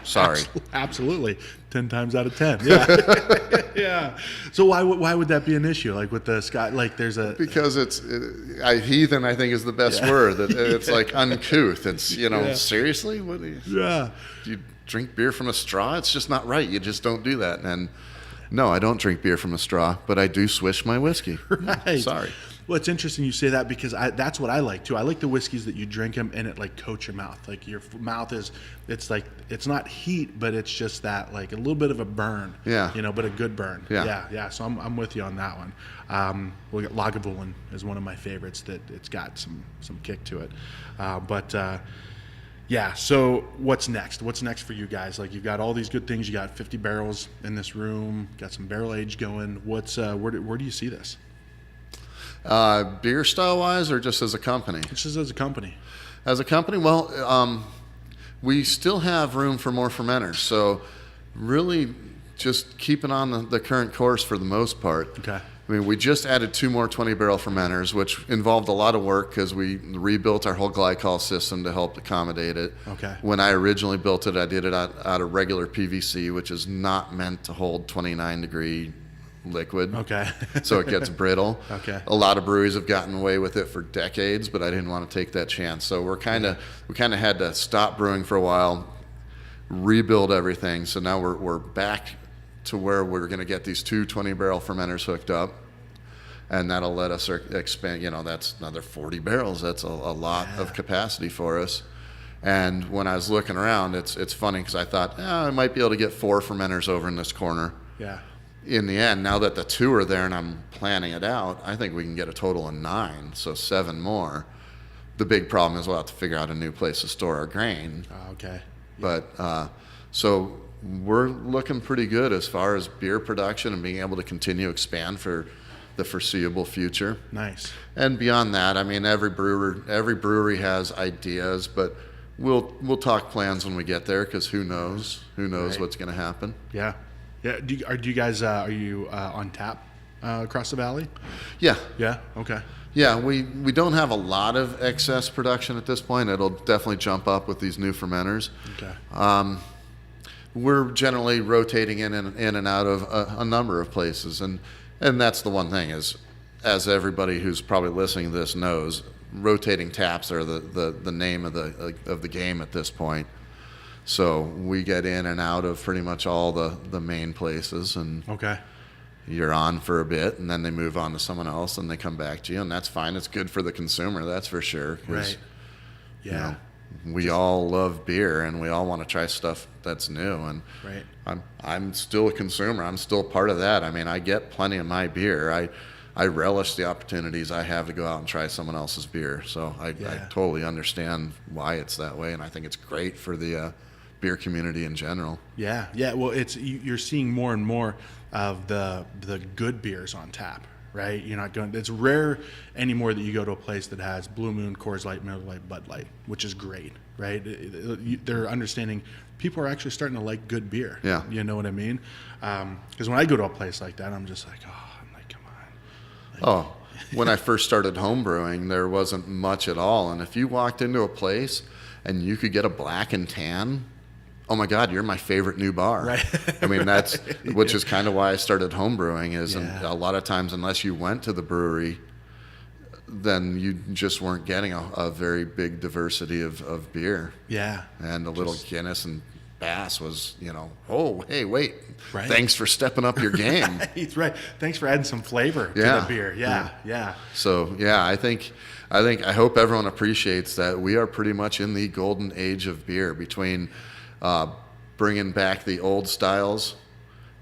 Sorry. Absolutely. 10 times out of 10. Yeah. Yeah. So why would that be an issue? Like with the Scott, like there's a... Because heathen, I think, is the best word. It's like uncouth. It's, seriously? What do you drink beer from a straw? It's just not right. You just don't do that. And no, I don't drink beer from a straw, but I do swish my whiskey. Right. Sorry. Well, it's interesting you say that because that's what I like too. I like the whiskeys that you drink them and it like coats your mouth. Like your mouth it's like, it's not heat, but it's just that like a little bit of a burn. Yeah. But a good burn. Yeah. So I'm with you on that one. We got Lagavulin is one of my favorites that it's got some kick to it. Yeah. So what's next? What's next for you guys? Like you've got all these good things. You got 50 barrels in this room. Got some barrel age going. What's where do you see this? Beer style wise, or just as a company? Just as a company. As a company, well, we still have room for more fermenters. So really just keeping on the current course for the most part. Okay. I mean, we just added 2 more 20-barrel fermenters, which involved a lot of work because we rebuilt our whole glycol system to help accommodate it. Okay. When I originally built it, I did it out of regular PVC, which is not meant to hold 29-degree liquid. Okay. So it gets brittle. Okay. A lot of breweries have gotten away with it for decades, but I didn't want to take that chance. So we kind of had to stop brewing for a while, rebuild everything. So now we're back to where we're going to get these 2 20-barrel fermenters hooked up, and that'll let us expand. That's another 40 barrels. That's a lot of capacity for us. And when I was looking around, it's funny because I thought, I might be able to get 4 fermenters over in this corner. Yeah. In the end, now that the 2 are there and I'm planning it out, I think we can get a total of 9, so 7 more. The big problem is we'll have to figure out a new place to store our grain. Okay. But so we're looking pretty good as far as beer production and being able to continue to expand for the foreseeable future. Nice. And beyond that, I mean, every brewery has ideas, but we'll talk plans when we get there, because who knows Right. what's going to happen. Yeah. Yeah. Do you guys are you on tap across the valley? Yeah. Yeah. Okay. Yeah, we don't have a lot of excess production at this point. It'll definitely jump up with these new fermenters. Okay. We're generally rotating in and out of a number of places, and that's the one thing is, as everybody who's probably listening to this knows, rotating taps are the name of the game at this point. So we get in and out of pretty much all the main places, and Okay. you're on for a bit, and then they move on to someone else, and they come back to you, and that's fine. It's good for the consumer, that's for sure. 'Cause, Right. Yeah. you know, we all love beer, and we all want to try stuff that's new. And Right. I'm still a consumer. I'm still part of that. I mean, I get plenty of my beer. I relish the opportunities I have to go out and try someone else's beer. So I totally understand why it's that way, and I think it's great for the beer community in general. Yeah. Yeah. Well, you're seeing more and more of the good beers on tap, right? You're not going. It's rare anymore that you go to a place that has Blue Moon, Coors Light, Miller Lite, Bud Light, which is great, right? They're understanding people are actually starting to like good beer. Yeah. You know what I mean? Because when I go to a place like that, I'm just like, I'm like, come on. Oh, when I first started home brewing, there wasn't much at all. And if you walked into a place and you could get a black and tan, oh my God, you're my favorite new bar. Right. I mean, which is kind of why I started home brewing is, and Yeah. a lot of times, unless you went to the brewery, then you just weren't getting a very big diversity of beer. Yeah. And a little Guinness and Bass was, oh, hey, wait, Right. thanks for stepping up your game. He's right. Thanks for adding some flavor to Yeah. the beer. Yeah. Yeah. So yeah, I hope everyone appreciates that we are pretty much in the golden age of beer, between bringing back the old styles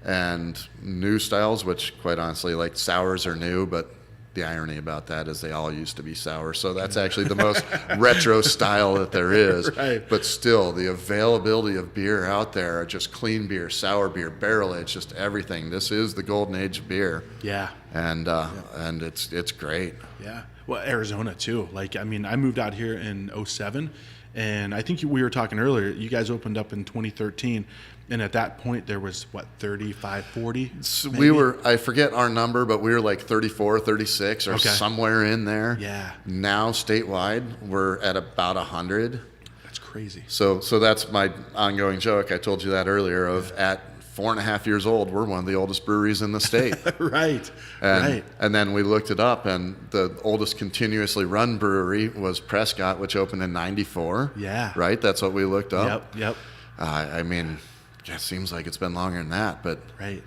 and new styles, which quite honestly, like sours are new, but the irony about that is they all used to be sour. So that's actually the most retro style that there is. Right. But still, the availability of beer out there, just clean beer, sour beer, barrel aged, just everything. This is the golden age of beer. Yeah. And it's great. Yeah. Well, Arizona too. Like, I mean, I moved out here in 07, and I think we were talking earlier, you guys opened up in 2013, and at that point there was, 35, 40? So maybe? I forget our number, but we were like 34, 36 or Okay. somewhere in there. Yeah. Now statewide, we're at about 100. That's crazy. So that's my ongoing joke. I told you that earlier at 4.5 years old, we're one of the oldest breweries in the state. Right. Right. And then we looked it up, and the oldest continuously run brewery was Prescott, which opened in 94. Yeah. Right? That's what we looked up. Yep. I mean, it seems like it's been longer than that, but Right.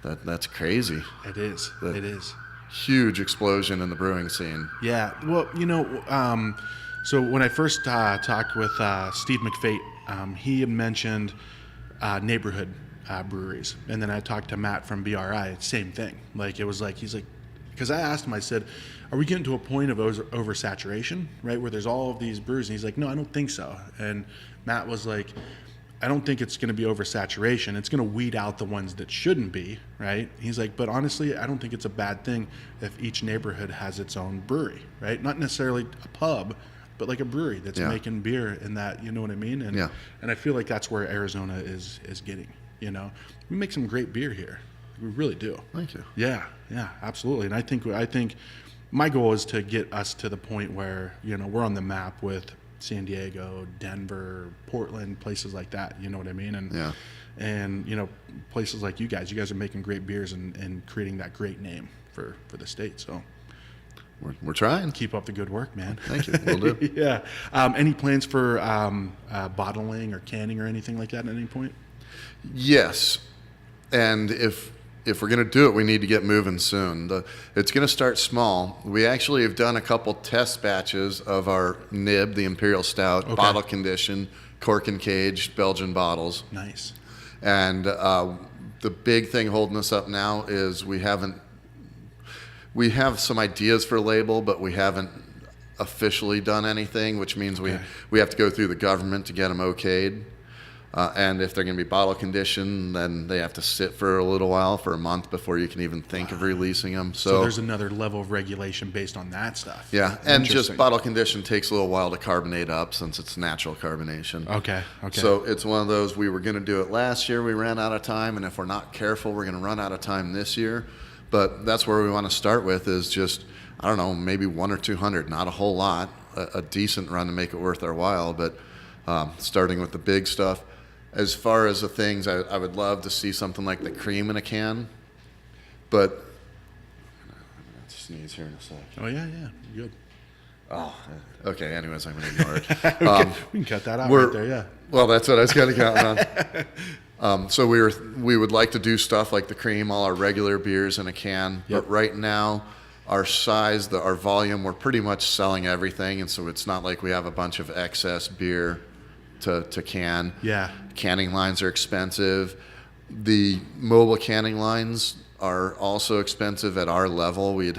that's crazy. It is. It is. Huge explosion in the brewing scene. Yeah. Well, so when I first talked with Steve McFate, he had mentioned neighborhood breweries, and then I talked to Matt from BRI. Same thing. Like, it was like, he's like, because I asked him, I said, are we getting to a point of oversaturation, right, where there's all of these breweries? And he's like, no, I don't think so. And Matt was like, I don't think it's going to be oversaturation. It's going to weed out the ones that shouldn't be, right? He's like, but honestly, I don't think it's a bad thing if each neighborhood has its own brewery, right? Not necessarily a pub, but like a brewery that's making beer in that, you know what I mean? And and I feel like that's where Arizona is getting, We make some great beer here. We really do. Thank you. Yeah, absolutely. And I think my goal is to get us to the point where, we're on the map with San Diego, Denver, Portland, places like that, you know what I mean? And places like you guys are making great beers and creating that great name for the state. So We're trying. keep up the good work, man. Thank you. We'll do. Yeah. Any plans for bottling or canning or anything like that at any point? Yes. And if if we're going to do it, we need to get moving soon. It's going to start small. We actually have done a couple test batches of our nib, the Imperial Stout, bottle condition, cork and caged Belgian bottles. Nice. And the big thing holding us up now is we have some ideas for a label, but we haven't officially done anything, which means we have to go through the government to get them okayed. And if they're going to be bottle conditioned, then they have to sit for a little while, for a month, before you can even think of releasing them. So there's another level of regulation based on that stuff. Yeah, and just bottle condition takes a little while to carbonate up since it's natural carbonation. Okay. So it's one of those, we were going to do it last year, we ran out of time, and if we're not careful, we're going to run out of time this year. But that's where we want to start with, is just, I don't know, maybe 100 or 200, not a whole lot, a decent run to make it worth our while, but starting with the big stuff. As far as the things, I would love to see something like the cream in a can, but I'm going to sneeze here in a sec. Oh, yeah, good. Oh, okay, anyways, I'm going to ignore it. Okay, we can cut that out right there, yeah. Well, that's what I was kind of counting on. So we would like to do stuff like the cream, all our regular beers in a can, but right now, our size, our volume, we're pretty much selling everything, and so it's not like we have a bunch of excess beer to can. Yeah. Canning lines are expensive. The mobile canning lines are also expensive at our level. You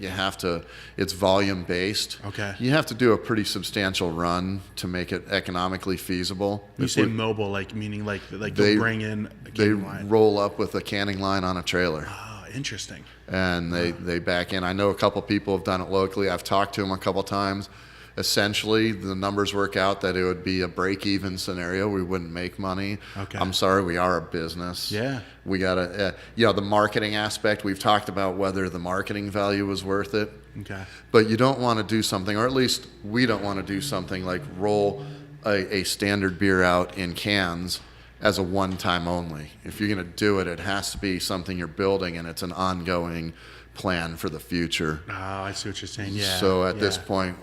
have to, it's volume based. Okay. You have to do a pretty substantial run to make it economically feasible. You say mobile, like meaning like they'll bring in a canning line. They roll up with a canning line on a trailer. Oh, interesting. And they back in. I know a couple people have done it locally. I've talked to them a couple times. Essentially, the numbers work out that it would be a break-even scenario. We wouldn't make money. Okay. I'm sorry, we are a business. Yeah. We got to, the marketing aspect, we've talked about whether the marketing value was worth it. Okay. But you don't want to do something, or at least we don't want to do something like roll a standard beer out in cans as a one-time only. If you're going to do it, it has to be something you're building, and it's an ongoing plan for the future. Oh, I see what you're saying. Yeah. So at this point,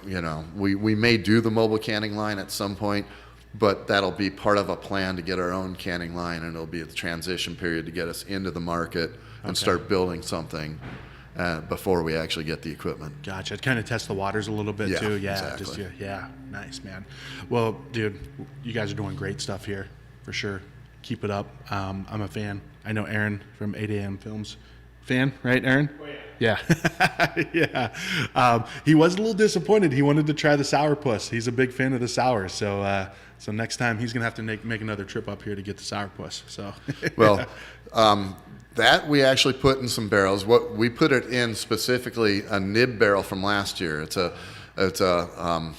we may do the mobile canning line at some point, but that'll be part of a plan to get our own canning line, and it'll be a transition period to get us into the market and start building something before we actually get the equipment. Gotcha. Kind of test the waters a little bit too. Yeah. Exactly. Nice, man. Well, dude, you guys are doing great stuff here for sure. Keep it up. I'm a fan. I know Aaron from 8 a.m. Films. Fan, right, Aaron? Oh, yeah. Yeah. He was a little disappointed. He wanted to try the sourpuss. He's a big fan of the sour. So next time he's going to have to make another trip up here to get the sourpuss. So. Well, that we actually put in some barrels. What we put it in specifically a nib barrel from last year. I'm sorry, I'm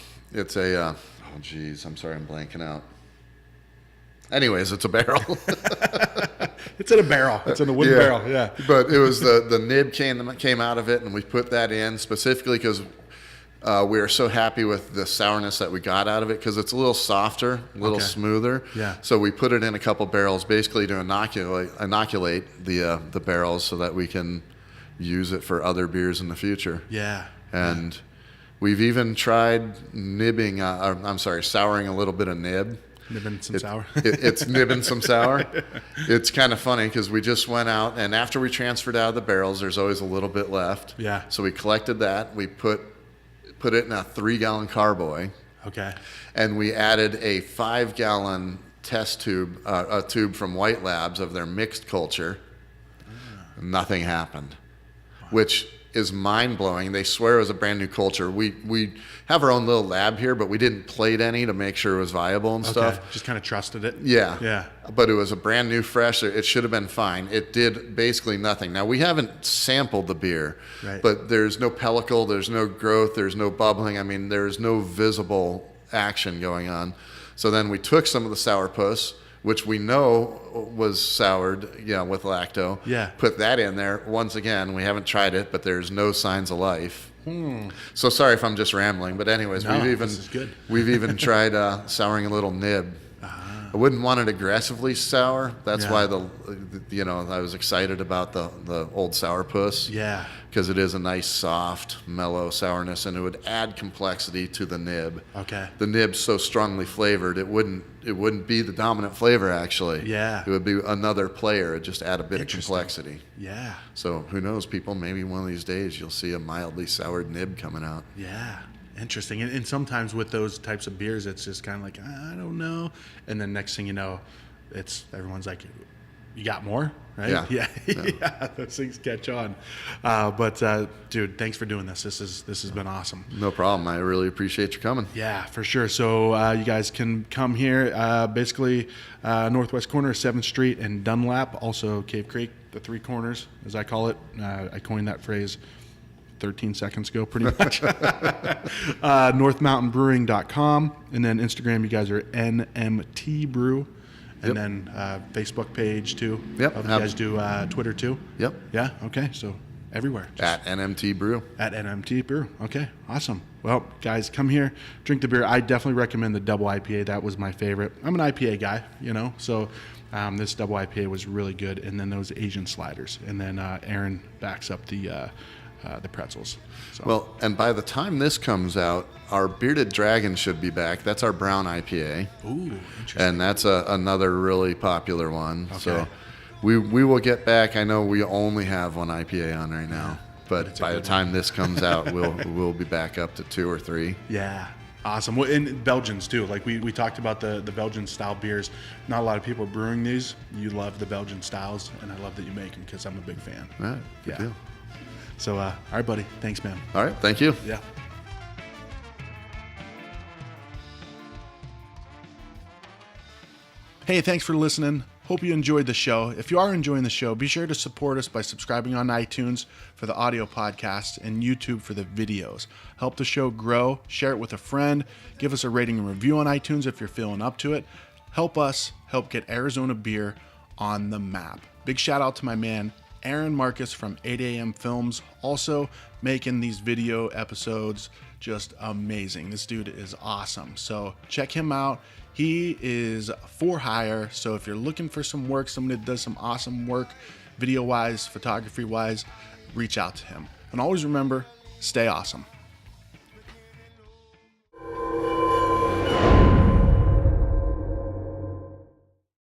blanking out. Anyways, it's a barrel. It's in a barrel. It's in a wooden barrel. Yeah. But it was the nib came out of it, and we put that in specifically because we are so happy with the sourness that we got out of it, because it's a little softer, a little smoother. Yeah. So we put it in a couple barrels basically to inoculate the barrels so that we can use it for other beers in the future. Yeah. And we've even tried souring a little bit of nib. Nibbing some sour. It's nibbing some sour. It's kind of funny because we just went out, and after we transferred out of the barrels, there's always a little bit left. Yeah. So we collected that. We put it in a 3-gallon carboy. Okay. And we added a 5-gallon test tube, a tube from White Labs of their mixed culture. Nothing happened, which is mind-blowing. They swear it was a brand new culture. We have our own little lab here, but we didn't plate any to make sure it was viable and stuff. Just kind of trusted it. Yeah. Yeah. But it was a brand new fresh. It should have been fine. It did basically nothing. Now, we haven't sampled the beer, but there's no pellicle, there's no growth, there's no bubbling. I mean, there's no visible action going on. So then we took some of the sourpuss, which we know was soured, with lacto. Yeah. Put that in there. Once again, we haven't tried it, but there's no signs of life. So sorry if I'm just rambling, but anyways, this is good. We've even tried souring a little nib, I wouldn't want it aggressively sour. That's Yeah. why I was excited about the Old Sourpuss. Yeah. Because it is a nice, soft, mellow sourness, and it would add complexity to the nib. Okay. The nib's so strongly flavored, it wouldn't be the dominant flavor, actually. Yeah. It would be another player. It'd just add a bit of Interesting. complexity. Yeah. So who knows, people, maybe one of these days you'll see a mildly soured nib coming out. Yeah. Interesting. And sometimes with those types of beers, it's just kind of like, I don't know. And then next thing you know, everyone's like, you got more? Right? Yeah. Yeah. Those things catch on. Dude, thanks for doing this. This has been awesome. No problem. I really appreciate you coming. Yeah, for sure. So you guys can come here, basically northwest corner of 7th Street and Dunlap, also Cave Creek, the three corners, as I call it. I coined that phrase 13 seconds ago, pretty much. NorthMountainBrewing.com. And then Instagram, you guys are NMT Brew. And then Facebook page, too. Yep. You guys do Twitter, too? Yep. Yeah, okay. So everywhere. At NMT Brew. At NMT Brew. Okay, awesome. Well, guys, come here, drink the beer. I definitely recommend the double IPA. That was my favorite. I'm an IPA guy, so this double IPA was really good. And then those Asian sliders. And then Aaron backs up the pretzels. So. Well, and by the time this comes out, our Bearded Dragon should be back. That's our brown IPA. Ooh, interesting. And that's another really popular one. Okay. So we will get back. I know we only have one IPA on right now, but by the time this comes out, we'll be back up to 2 or 3. Yeah. Awesome. Well, and Belgians too. Like we talked about the Belgian style beers. Not a lot of people are brewing these. You love the Belgian styles, and I love that you make them because I'm a big fan. All right. Good deal. So, all right, buddy. Thanks, man. All right. Thank you. Yeah. Hey, thanks for listening. Hope you enjoyed the show. If you are enjoying the show, be sure to support us by subscribing on iTunes for the audio podcasts and YouTube for the videos. Help the show grow. Share it with a friend. Give us a rating and review on iTunes if you're feeling up to it. Help us help get Arizona beer on the map. Big shout out to my man, Aaron Marcus from 8am Films, also making these video episodes just amazing. This dude is awesome. So check him out. He is for hire. So if you're looking for some work, somebody that does some awesome work, video-wise, photography-wise, reach out to him. And always remember, stay awesome.